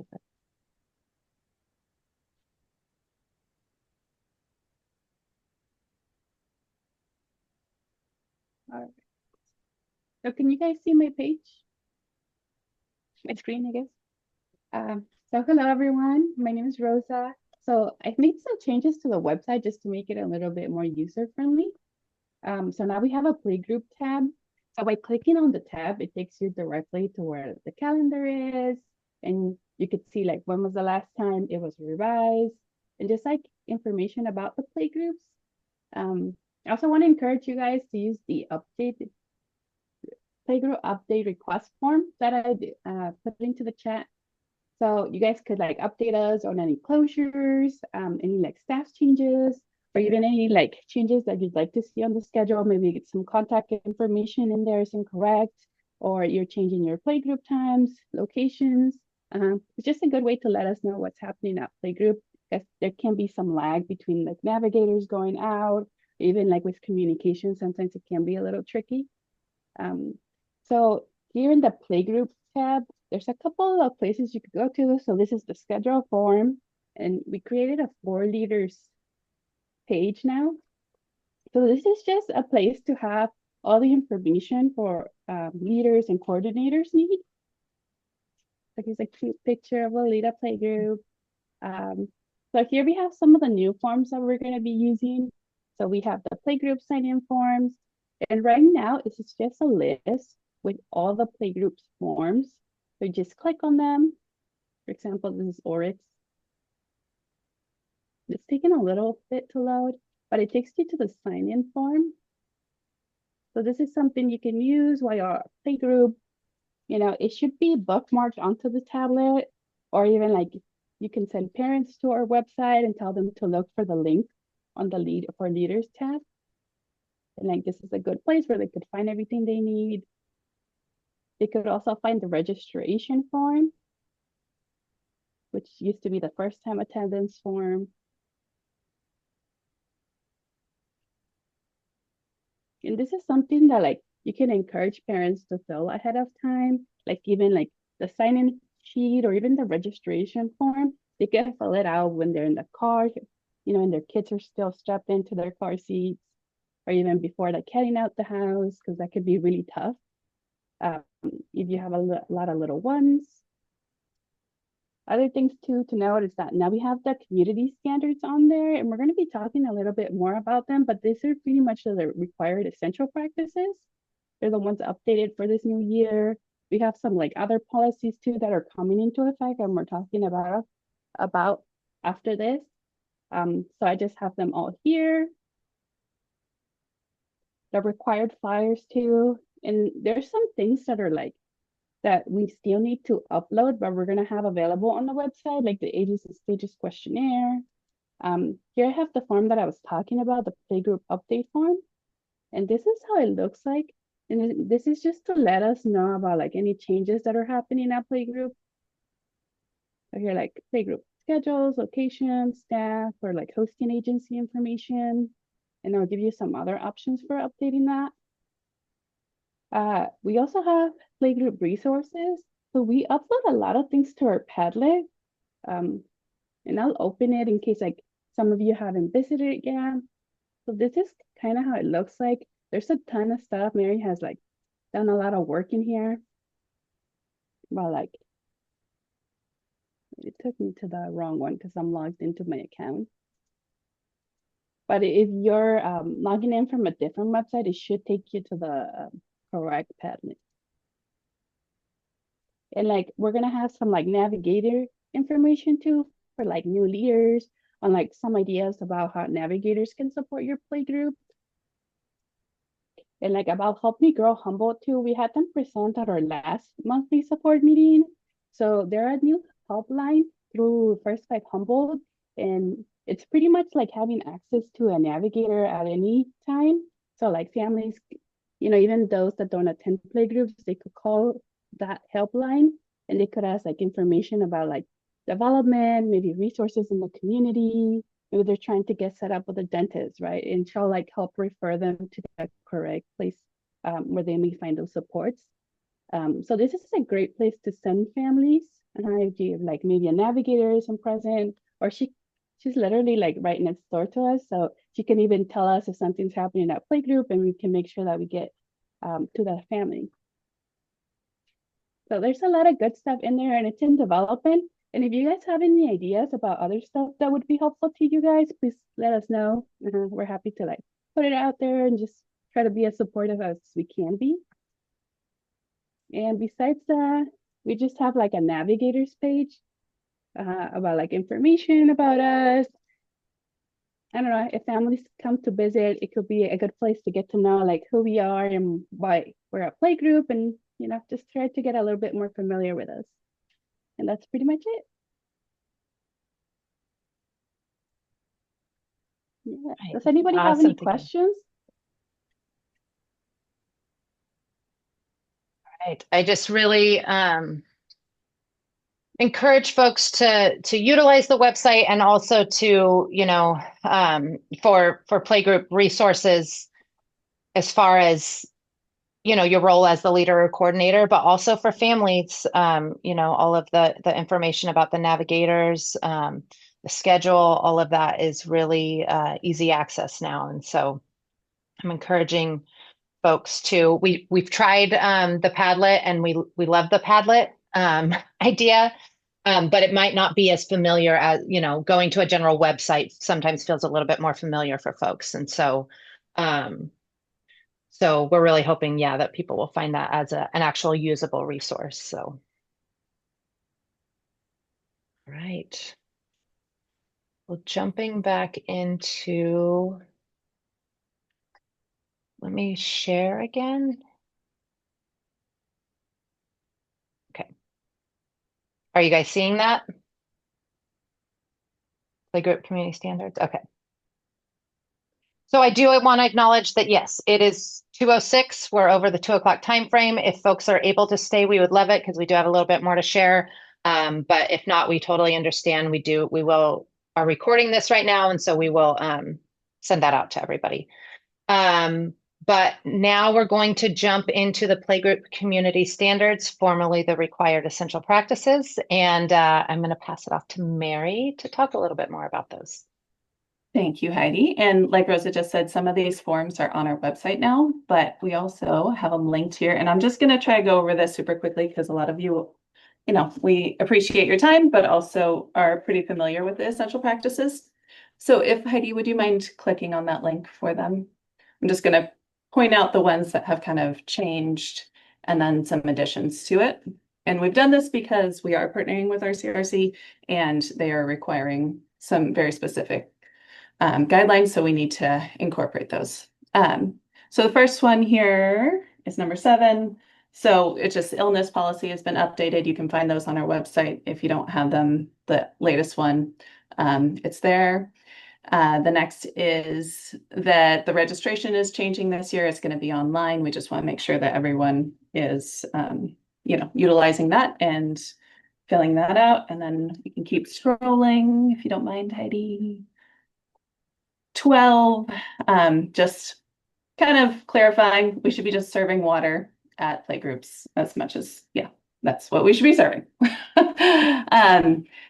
All right. So can you guys see my page? My screen, I guess. So hello everyone, my name is Rosa. So I've made some changes to the website just to make it a little bit more user-friendly. So now we have a playgroup tab. So by clicking on the tab, it takes you directly to where the calendar is, and you could see like when was the last time it was revised, and just like information about the playgroups. I also want to encourage you guys to use the playgroup update request form that I put into the chat. So you guys could like update us on any closures, any like staff changes, or even any like changes that you'd like to see on the schedule. Maybe get some contact information in there is incorrect, or you're changing your playgroup times, locations. It's just a good way to let us know what's happening at playgroup, because there can be some lag between like navigators going out, even like with communication, sometimes it can be a little tricky. So here in the playgroup tab, there's a couple of places you could go to. So this is the schedule form, and we created a 4 leaders page now. So this is just a place to have all the information for leaders and coordinators need. So here's a cute picture of Lolita Playgroup. So here we have some of the new forms that we're going to be using. So we have the Playgroup sign-in forms. And right now, it's just a list with all the Playgroups forms. So you just click on them. For example, this is Oryx. It's taking a little bit to load, but it takes you to the sign-in form. So this is something you can use while you're at Playgroup. You know, it should be bookmarked onto the tablet, or even like you can send parents to our website and tell them to look for the link on the leaders tab. And like this is a good place where they could find everything they need. They could also find the registration form, which used to be the first time attendance form. And this is something that like you can encourage parents to fill ahead of time, like even like the sign-in sheet or even the registration form. They can fill it out when they're in the car, you know, and their kids are still strapped into their car seats, or even before like heading out the house, because that could be really tough if you have a lot of little ones. Other things too to note is that now we have the community standards on there, and we're going to be talking a little bit more about them, but these are pretty much the required essential practices. They're the ones updated for this new year. We have some like other policies too that are coming into effect, and we're talking about after this. So I just have them all here. The required flyers too. And there's some things that are like that we still need to upload, but we're gonna have available on the website, like the ages and stages questionnaire. Here I have the form that I was talking about, the Playgroup update form. And this is how it looks like. And this is just to let us know about like any changes that are happening at Playgroup. So here, like Playgroup schedules, locations, staff, or like hosting agency information. And I'll give you some other options for updating that. We also have Playgroup resources. So we upload a lot of things to our Padlet. And I'll open it in case like some of you haven't visited it yet. So this is kind of how it looks like. There's a ton of stuff. Mary has like done a lot of work in here. Well, like it took me to the wrong one because I'm logged into my account. But if you're logging in from a different website, it should take you to the correct Padlet. And like we're gonna have some like navigator information too for like new leaders on like some ideas about how navigators can support your Playgroup. And like about Help Me Grow Humboldt too, we had them present at our last monthly support meeting. So they're a new helpline through F5H Humboldt, and it's pretty much like having access to a navigator at any time. So like families, you know, even those that don't attend playgroups, they could call that helpline and they could ask like information about like development, maybe resources in the community. Maybe they're trying to get set up with a dentist, right? And she'll like help refer them to the correct place where they may find those supports. So this is a great place to send families. And if you like maybe a navigator isn't present, or she's literally like right next door to us. So she can even tell us if something's happening at Playgroup and we can make sure that we get to that family. So there's a lot of good stuff in there and it's in development. And if you guys have any ideas about other stuff that would be helpful to you guys, please let us know. We're happy to like put it out there and just try to be as supportive as we can be. And besides that, we just have like a navigators page about like information about us. I don't know, if families come to visit, it could be a good place to get to know like who we are and why we're a Playgroup, and you know, just try to get a little bit more familiar with us. And that's pretty much it. Yeah. Does anybody have any questions? Right. I just really encourage folks to utilize the website and also to, you know, for Playgroup resources as far as, you know, your role as the leader or coordinator, but also for families, you know, all of the information about the navigators, the schedule, all of that is really easy access now. And so I'm encouraging folks to, we've tried the Padlet and we love the Padlet. idea. But it might not be as familiar as, going to a general website sometimes feels a little bit more familiar for folks. And so we're really hoping, yeah, that people will find that as an actual usable resource. So, right. Well, jumping back into, let me share again. Okay. Are you guys seeing that? Playgroup community standards? Okay. So I do want to acknowledge that, yes, it is 2:06. We're over the 2 o'clock time frame. If folks are able to stay, we would love it because we do have a little bit more to share. But if not, we totally understand. Are recording this right now, and so we will send that out to everybody. But now we're going to jump into the Playgroup community standards, formerly the required essential practices. And I'm going to pass it off to Mary to talk a little bit more about those. Thank you, Heidi. And like Rosa just said, some of these forms are on our website now, but we also have them linked here. And I'm just going to try to go over this super quickly because a lot of you, we appreciate your time, but also are pretty familiar with the essential practices. So if Heidi, would you mind clicking on that link for them? I'm just going to point out the ones that have kind of changed and then some additions to it. And we've done this because we are partnering with our CRC and they are requiring some very specific guidelines, so we need to incorporate those. So the first one here is number 7. So it's just illness policy has been updated. You can find those on our website if you don't have them, the latest one. It's there. The next is that the registration is changing this year. It's going to be online. We just want to make sure that everyone is, utilizing that and filling that out. And then you can keep scrolling if you don't mind, Heidi. 12, just kind of clarifying, we should be just serving water at playgroups as much as, that's what we should be serving.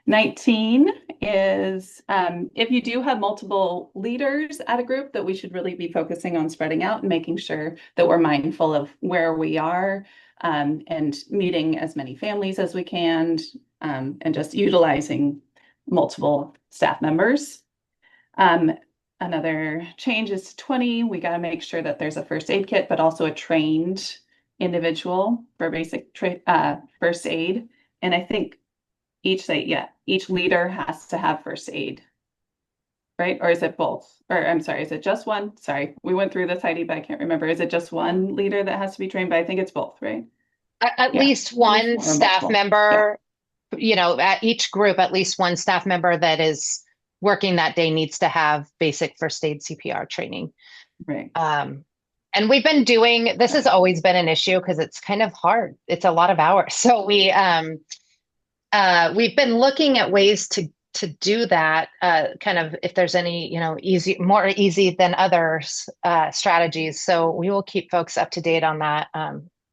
19 is if you do have multiple leaders at a group, that we should really be focusing on spreading out and making sure that we're mindful of where we are and meeting as many families as we can and just utilizing multiple staff members. Another change is 20. We got to make sure that there's a first aid kit, but also a trained individual for basic first aid. And I think each leader has to have first aid, right? Or is it both? Or I'm sorry, is it just one? Sorry, we went through this, Heidi, but I can't remember. Is it just one leader that has to be trained? But I think it's both, right? At least one staff member, at each group, at least one staff member that is working that day needs to have basic first aid CPR training. Right. And we've been doing, this has always been an issue because it's kind of hard. It's a lot of hours. So we've been looking at ways to do that, kind of if there's any, more easy than others strategies. So we will keep folks up to date on that.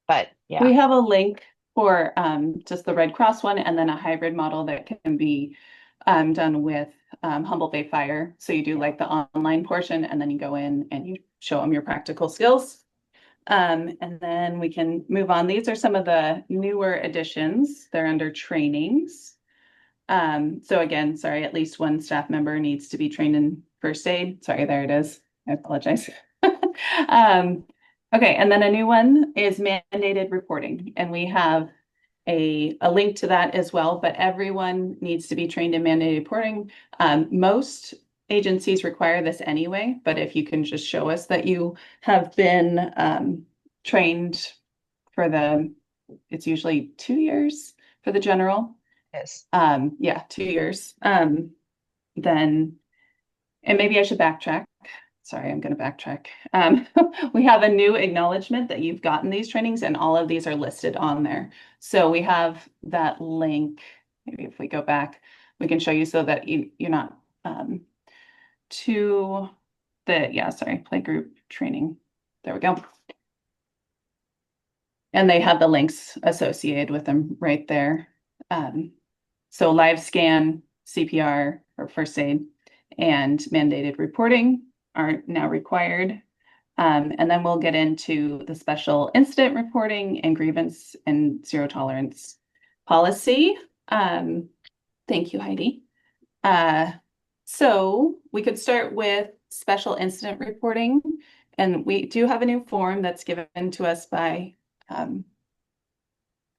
But yeah. We have a link for just the Red Cross one and then a hybrid model that can be done with Humboldt Bay Fire. So you do like the online portion and then you go in and you show them your practical skills. And then we can move on. These are some of the newer additions. They're under trainings. So again, sorry, at least one staff member needs to be trained in first aid. Sorry, there it is. I apologize. Okay, and then a new one is mandated reporting. And we have a link to that as well, but everyone needs to be trained in mandated reporting. Most agencies require this anyway, but if you can just show us that you have been trained for it's usually 2 years for the general. Yes. 2 years. Then, and maybe I should backtrack. Sorry, I'm going to backtrack. We have a new acknowledgement that you've gotten these trainings and all of these are listed on there. So we have that link. Maybe if we go back, we can show you so that you're not to the, playgroup training. There we go. And they have the links associated with them right there. So live scan, CPR or first aid and mandated reporting are now required. And then we'll get into the special incident reporting and grievance and zero tolerance policy. Thank you, Heidi. So we could start with special incident reporting. And we do have a new form that's given to us by, I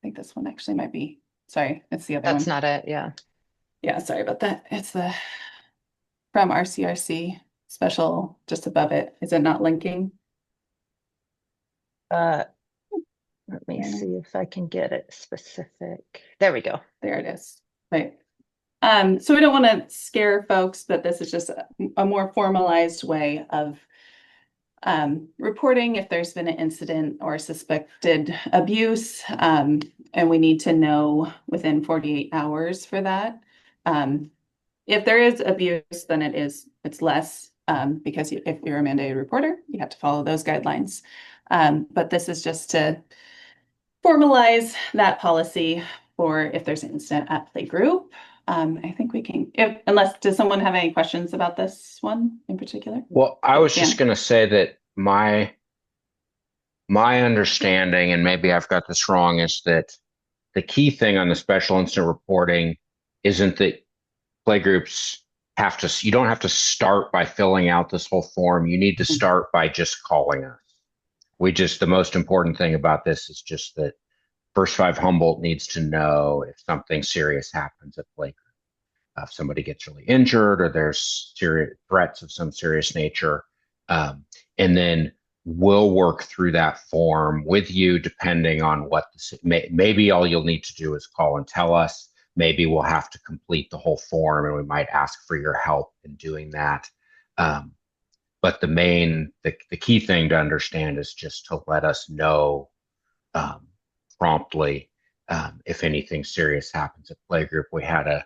think this one actually might be, sorry, it's the other one. That's not it. Yeah. Yeah, sorry about that. It's from RCRC special just above it. Is it not linking? Let me see if I can get it specific. There we go. There it is. Right. So we don't want to scare folks, but this is just a more formalized way of reporting if there's been an incident or suspected abuse, and we need to know within 48 hours for that. If there is abuse, then it's less, because if you're a mandated reporter, you have to follow those guidelines. But this is just to formalize that policy for if there's an incident at Playgroup. I think we can, does someone have any questions about this one in particular? Well, I was just going to say that my understanding, and maybe I've got this wrong, is that the key thing on the special incident reporting isn't that playgroups you don't have to start by filling out this whole form. You need to start by just calling us. The most important thing about this is just that First 5 Humboldt needs to know if something serious happens at Playgroup. If somebody gets really injured or there's serious threats of some serious nature. And then we'll work through that form with you, depending on what maybe all you'll need to do is call and tell us. Maybe we'll have to complete the whole form and we might ask for your help in doing that. But the key thing to understand is just to let us know promptly if anything serious happens at Playgroup. We had I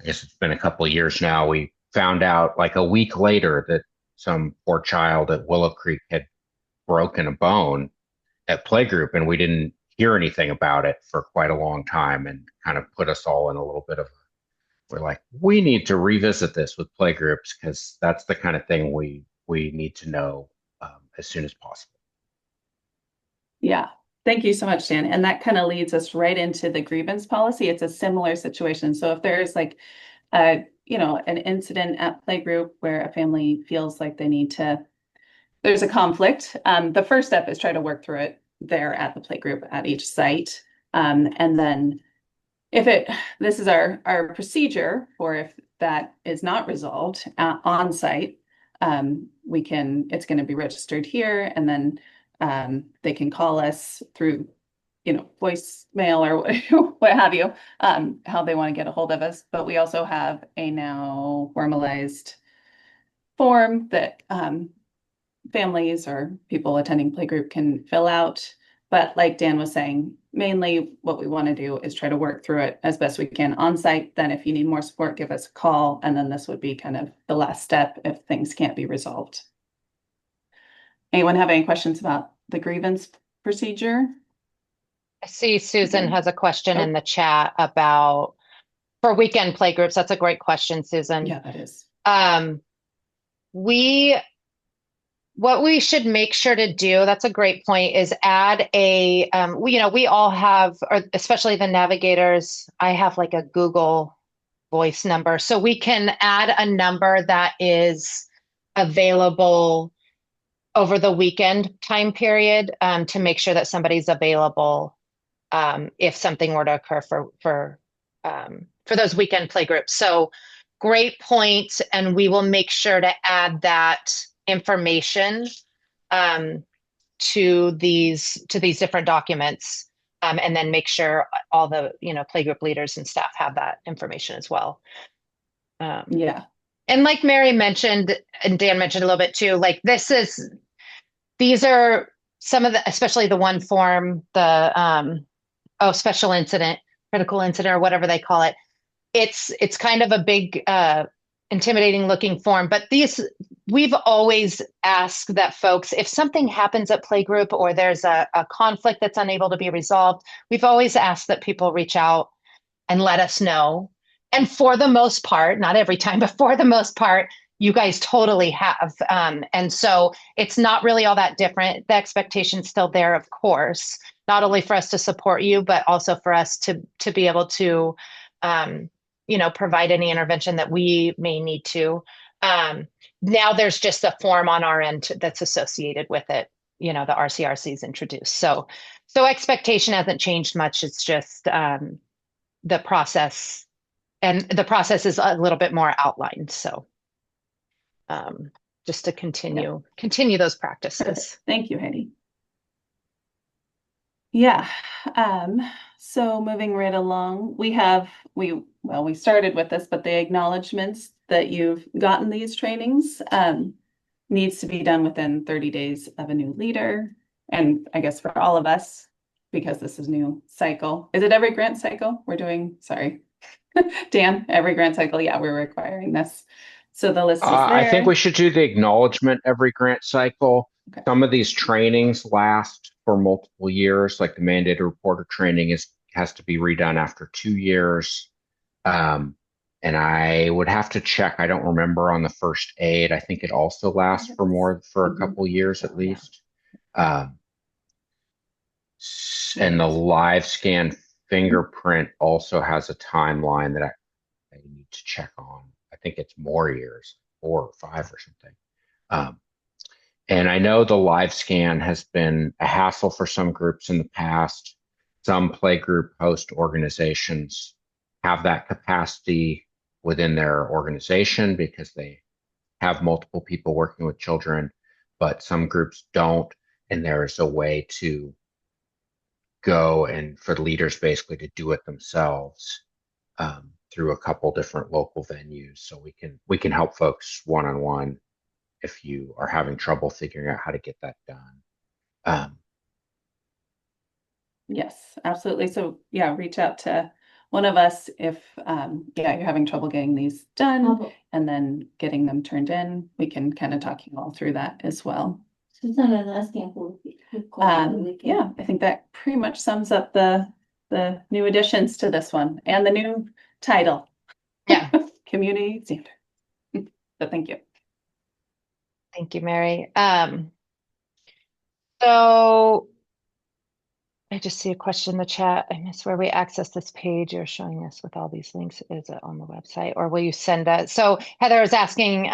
guess it's been a couple of years now, we found out like a week later that some poor child at Willow Creek had broken a bone at Playgroup, and we didn't hear anything about it for quite a long time, and kind of put us all in a little bit of we're like, we need to revisit this with Playgroups, because that's the kind of thing we need to know as soon as possible. Yeah. Thank you so much, Dan. And that kind of leads us right into the grievance policy. It's a similar situation. So if there's like an incident at Playgroup where a family feels like there's a conflict, the first step is try to work through it there at the Playgroup at each site. And then this is our procedure for if that is not resolved on site, it's going to be registered here, and then they can call us through, voicemail or what have you, how they want to get a hold of us. But we also have a now formalized form that families or people attending Playgroup can fill out. But like Dan was saying, mainly what we want to do is try to work through it as best we can on site. Then if you need more support, give us a call. And then this would be kind of the last step if things can't be resolved. Anyone have any questions about the grievance procedure? I see Susan has a question in the chat about for weekend playgroups. That's a great question, Susan. Yeah, that is. What we should make sure to do, that's a great point, is add we all have, or especially the navigators, I have like a Google voice number. So we can add a number that is available over the weekend time period to make sure that somebody's available if something were to occur for those weekend playgroups. So great point, and we will make sure to add that information to these different documents, and then make sure all the playgroup leaders and staff have that information as well. Yeah. And like Mary mentioned, and Dan mentioned a little bit too, like these are some of the, especially the one form, the special incident, critical incident, or whatever they call it. It's kind of a big, intimidating looking form, but we've always asked that folks, if something happens at Playgroup or there's a conflict that's unable to be resolved, we've always asked that people reach out and let us know. And for the most part, not every time, but for the most part, you guys totally have. And so it's not really all that different. The expectation's still there, of course, not only for us to support you, but also for us to be able to, provide any intervention that we may need to. Now there's just a form on our end that's associated with it. The RCRC is introduced. So expectation hasn't changed much. It's just the process, and the process is a little bit more outlined. So just to continue those practices. Perfect. Thank you, Heidi. Yeah. So moving right along, we started with this, but the acknowledgements that you've gotten these trainings needs to be done within 30 days of a new leader. And I guess for all of us, because this is new cycle. Is it every grant cycle? Sorry. Dan, every grant cycle, yeah, we're requiring this. So the list is there. I think we should do the acknowledgement every grant cycle. Okay. Some of these trainings last for multiple years, like the mandated reporter training has to be redone after 2 years. And I would have to check. I don't remember on the first aid. I think it also lasts for a couple years at least. And the live scan fingerprint also has a timeline that I need to check on. I think it's more years, 4 or 5 or something. And I know the live scan has been a hassle for some groups in the past. Some playgroup host organizations have that capacity within their organization because they have multiple people working with children, but some groups don't. And there is a way to go and for leaders basically to do it themselves through a couple different local venues. So we can help folks one-on-one if you are having trouble figuring out how to get that done. Yes, absolutely. So yeah, reach out to one of us if you're having trouble getting these done and then getting them turned in. We can kind of talk you all through that as well. Yeah, I think that pretty much sums up the new additions to this one and the new title. Yeah. Community standard. So thank you. Thank you, Mary. So I just see a question in the chat. I missed where we access this page. You're showing us with all these links. Is it on the website or will you send us? So Heather is asking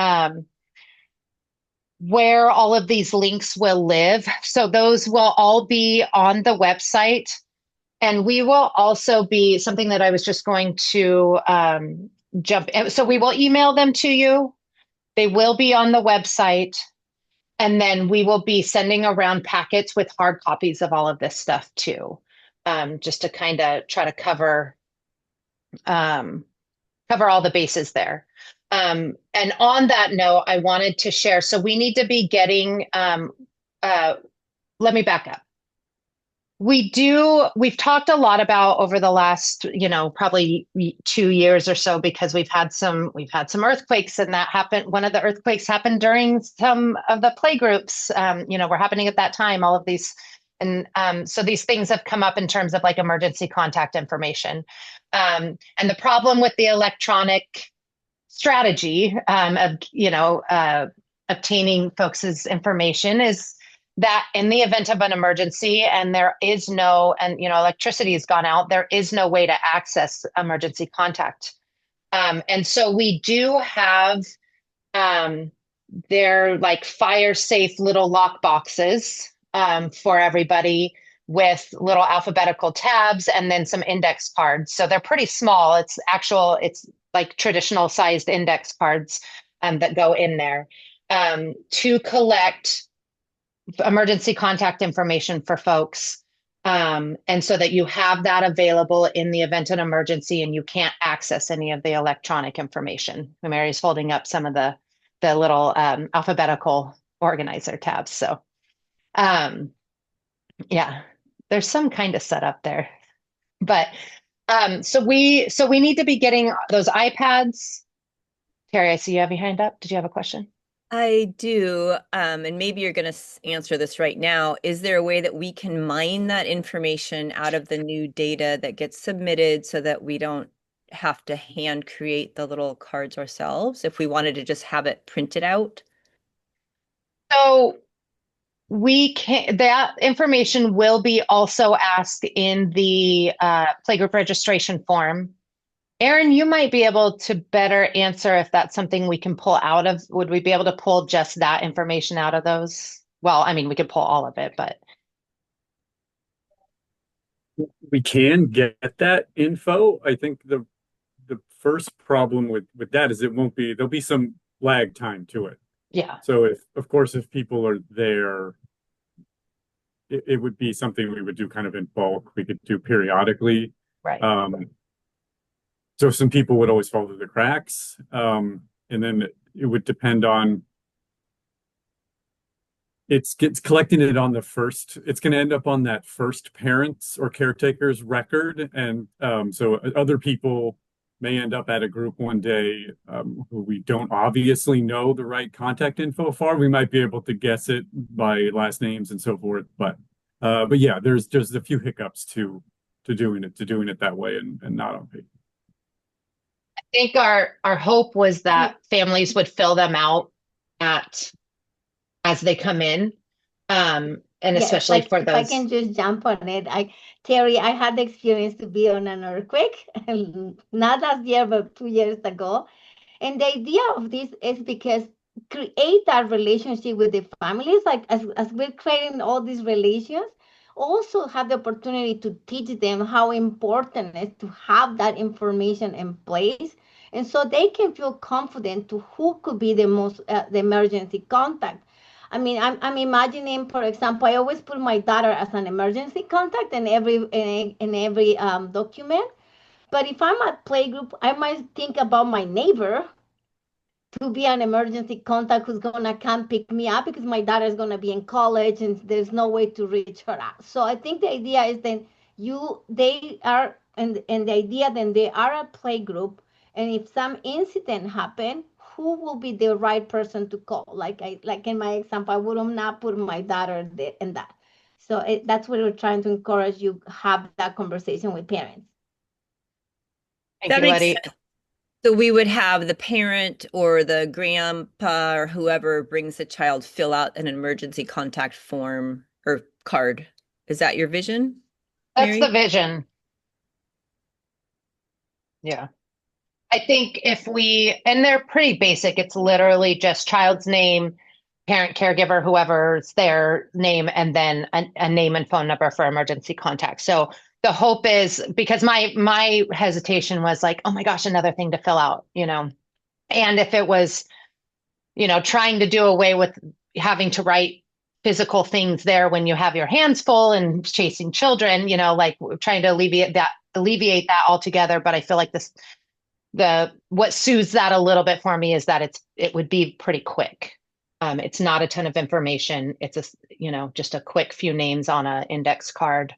where all of these links will live. So those will all be on the website. And we will also be something that I was just going to jump. So we will email them to you. They will be on the website. And then we will be sending around packets with hard copies of all of this stuff too, just to kind of try to cover all the bases there. And on that note, I wanted to share. So we need to be getting. Let me back up. We've talked a lot about over the last, probably 2 years or so, because we've had some earthquakes, and that happened. One of the earthquakes happened during some of the playgroups, were happening at that time, all of these. And so these things have come up in terms of like emergency contact information. And the problem with the electronic strategy of, obtaining folks' information is that in the event of an emergency and electricity has gone out, there is no way to access emergency contact. And so we do have their like fire safe little lock boxes for everybody with little alphabetical tabs and then some index cards. So they're pretty small. It's like traditional sized index cards that go in there to collect emergency contact information for folks. And so that you have that available in the event of an emergency and you can't access any of the electronic information. Mary's holding up some of the little alphabetical organizer tabs. So there's some kind of setup there. But so we need to be getting those iPads. Terry, I see you have your hand up. Did you have a question? I do, and maybe you're going to answer this right now. Is there a way that we can mine that information out of the new data that gets submitted so that we don't have to hand create the little cards ourselves if we wanted to just have it printed out? So We can, that information will be also asked in the playgroup registration form. Erin, you might be able to better answer if that's something we can pull out of. Would we be able to pull just that information out of those? Well, I mean, we could pull all of it, but We can get that info. I think the first problem with that is there'll be some lag time to it. yeah, So of course, if people are there, it would be something we would do kind of in bulk. We could do periodically. right. So some people would always fall through the cracks. And then it would depend on it's collecting it on the first, it's going to end up on that first parent's or caretaker's record. And so other people may end up at a group one day who we don't obviously know the right contact info for. We might be able to guess it by last names and so forth. But yeah, there's a few hiccups to doing it that way and not on paper. I think our hope was that families would fill them out as they come in. And Yes, especially like for if I those. can just jump on it. Terry, I had the experience to be on an earthquake, not last year, but 2 years ago. And the idea of this is because create that relationship with the families, like as we're creating all these relations, also have the opportunity to teach them how important it is to have that information in place. And so they can feel confident to who could be the emergency contact. I mean, I'm imagining, for example, I always put my daughter as an emergency contact in every document. But if I'm at playgroup, I might think about my neighbor to be an emergency contact who's gonna come pick me up because my daughter is gonna be in college and there's no way to reach her out. So I think the idea is then they are and the idea then they are a playgroup, and if some incident happen, who will be the right person to call? Like in my example, I would not put my daughter in that. So that's what we're trying to encourage you have that conversation with parents. Thank That you, makes Letty. sense. So we would have the parent or the grandpa or whoever brings the child fill out an emergency contact form or card. Is that your vision, That's Mary? the vision. Yeah. I think and they're pretty basic. It's literally just child's name, parent, caregiver, whoever's their name, and then a name and phone number for emergency contact. So the hope is, because my hesitation was like, oh my gosh, another thing to fill out, and if it was, trying to do away with having to write physical things there when you have your hands full and chasing children, like trying to alleviate that altogether. But I feel like what soothes that a little bit for me is that it would be pretty quick. It's not a ton of information. It's just a quick few names on an index card.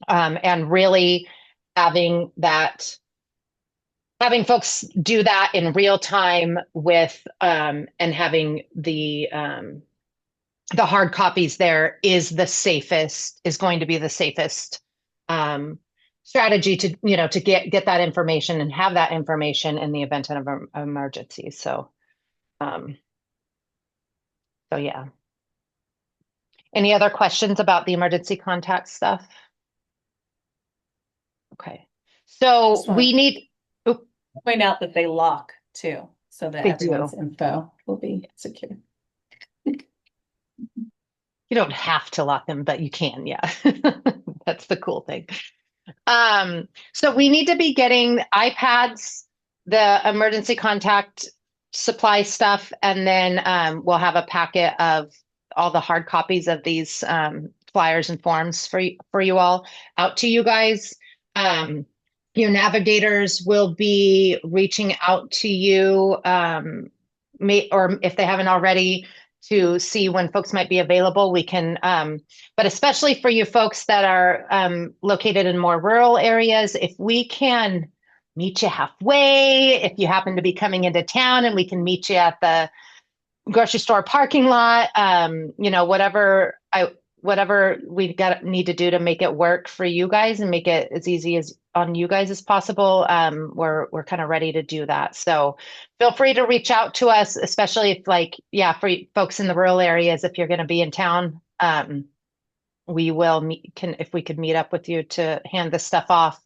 And really having folks do that in real time with and having the hard copies there is going to be the safest strategy to get that information and have that information in the event of an emergency. So yeah. Any other questions about the emergency contact stuff? Okay. So we need point out that they lock too, so that They everyone's do. info will be secure. You don't have to lock them, but you can, yeah. That's the cool thing. So we need to be getting iPads, the emergency contact supply stuff, and then we'll have a packet of all the hard copies of these flyers and forms for you all out to you guys. Your navigators will be reaching out to you, or if they haven't already, to see when folks might be available. We can, but especially for you folks that are located in more rural areas, if we can meet you halfway, if you happen to be coming into town and we can meet you at the grocery store parking lot, whatever we need to do to make it work for you guys and make it as easy as on you guys as possible. We're kind of ready to do that. So feel free to reach out to us, especially if for folks in the rural areas, if you're going to be in town we will meet, if we could meet up with you to hand this stuff off.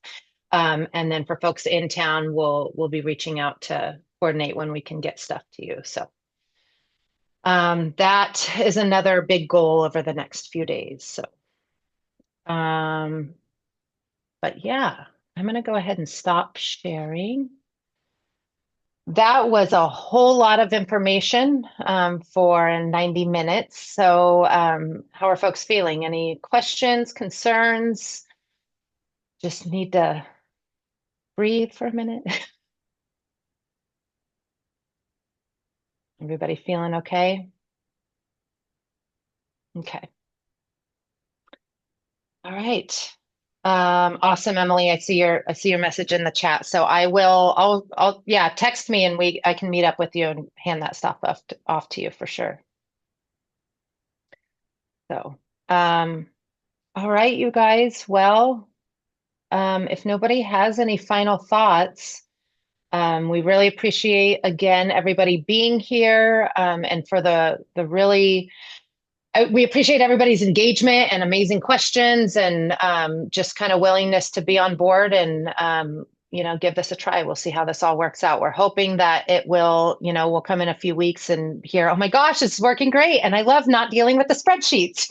And then for folks in town, we'll be reaching out to coordinate when we can get stuff to you. So that is another big goal over the next few days. So, but yeah, I'm going to go ahead and stop sharing. That was a whole lot of information for 90 minutes. So how are folks feeling? Any questions, concerns? Just need to breathe for a minute. Everybody feeling okay? Okay. All right. Awesome, Emily. I see your message in the chat. So I'll yeah, text me and I can meet up with you and hand that stuff off to you for sure. So all right, you guys. Well, if nobody has any final thoughts, we really appreciate again everybody being here, and for the really we appreciate everybody's engagement and amazing questions and just kind of willingness to be on board and give this a try. We'll see how this all works out. We're hoping that it will, we'll come in a few weeks and hear, oh my gosh, it's working great. And I love not dealing with the spreadsheets,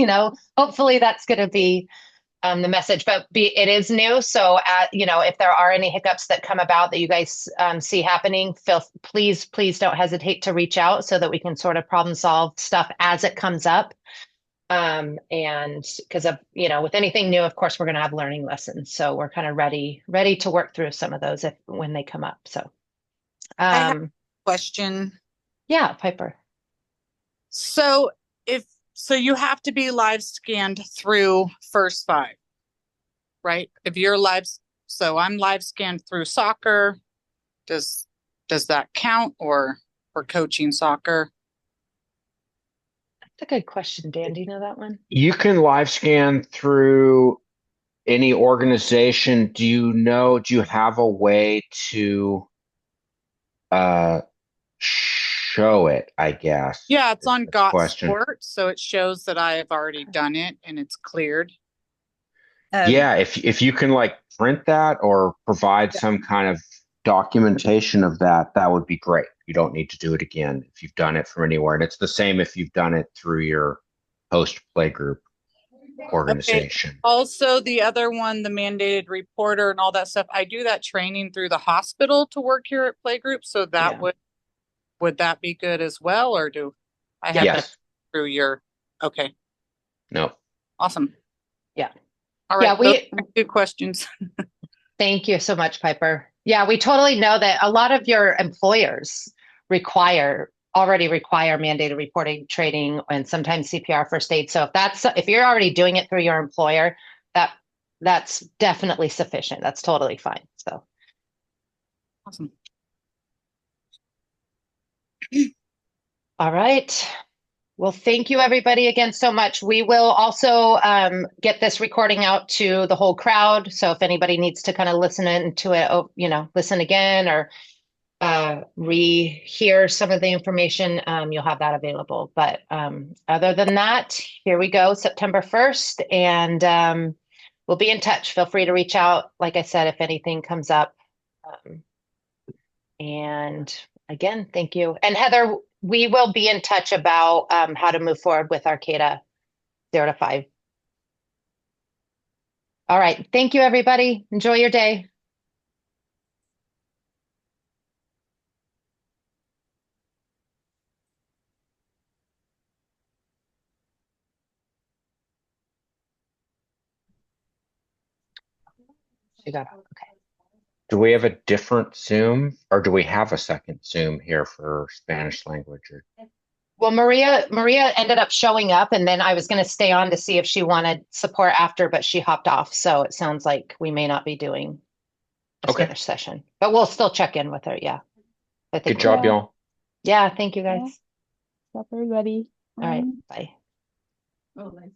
hopefully that's going to be the message, but it is new. So, if there are any hiccups that come about that you guys see happening, please don't hesitate to reach out so that we can sort of problem solve stuff as it comes up. And because of, with anything new, of course, we're going to have learning lessons. So we're kind of ready to work through some of those when they come up. So, I have a question. Yeah, Piper. So you have to be live scanned through F5H, right? If you're so I'm live scanned through soccer. Does that count or for coaching soccer? That's a good question, Dan. Do you know that one? You can live scan through any organization. Do you have a way to show it, I guess? Yeah, it's on Got question. Sport, so it shows that I have already done it and it's cleared. Yeah, if you can print that or provide some kind of documentation of that, that would be great. You don't need to do it again if you've done it from anywhere. And it's the same if you've done it through your host Playgroup organization. Okay. Also, the other one, the mandated reporter and all that stuff, I do that training through the hospital to work here at Playgroup. So that would that be good as well? Or do I have that through your, okay. No. Awesome. Yeah. All right. Yeah, good questions. Thank you so much, Piper. Yeah, we totally know that a lot of your employers already require mandated reporting training and sometimes CPR first aid. So if you're already doing it through your employer, that's definitely sufficient. That's totally fine. So awesome. All right. Well, thank you everybody again so much. We will also get this recording out to the whole crowd. So if anybody needs to kind of listen into it, listen again or rehear some of the information, you'll have that available. But other than that, here we go, September 1st, and we'll be in touch. Feel free to reach out, like I said, if anything comes up. And again, thank you. And Heather, we will be in touch about how to move forward with Arcata 0 to 5. All right. Thank you, everybody. Enjoy your day. She got it. Okay. Do we have a different Zoom or do we have a second Zoom here for Spanish language? Well, Maria ended up showing up, and then I was going to stay on to see if she wanted support after, but she hopped off. So it sounds like we may not be doing a Spanish session, but we'll still check in with her. Yeah. I think Good job, y'all. Yeah. Thank you, guys. Stop everybody. All right. Bye. Oh, nice.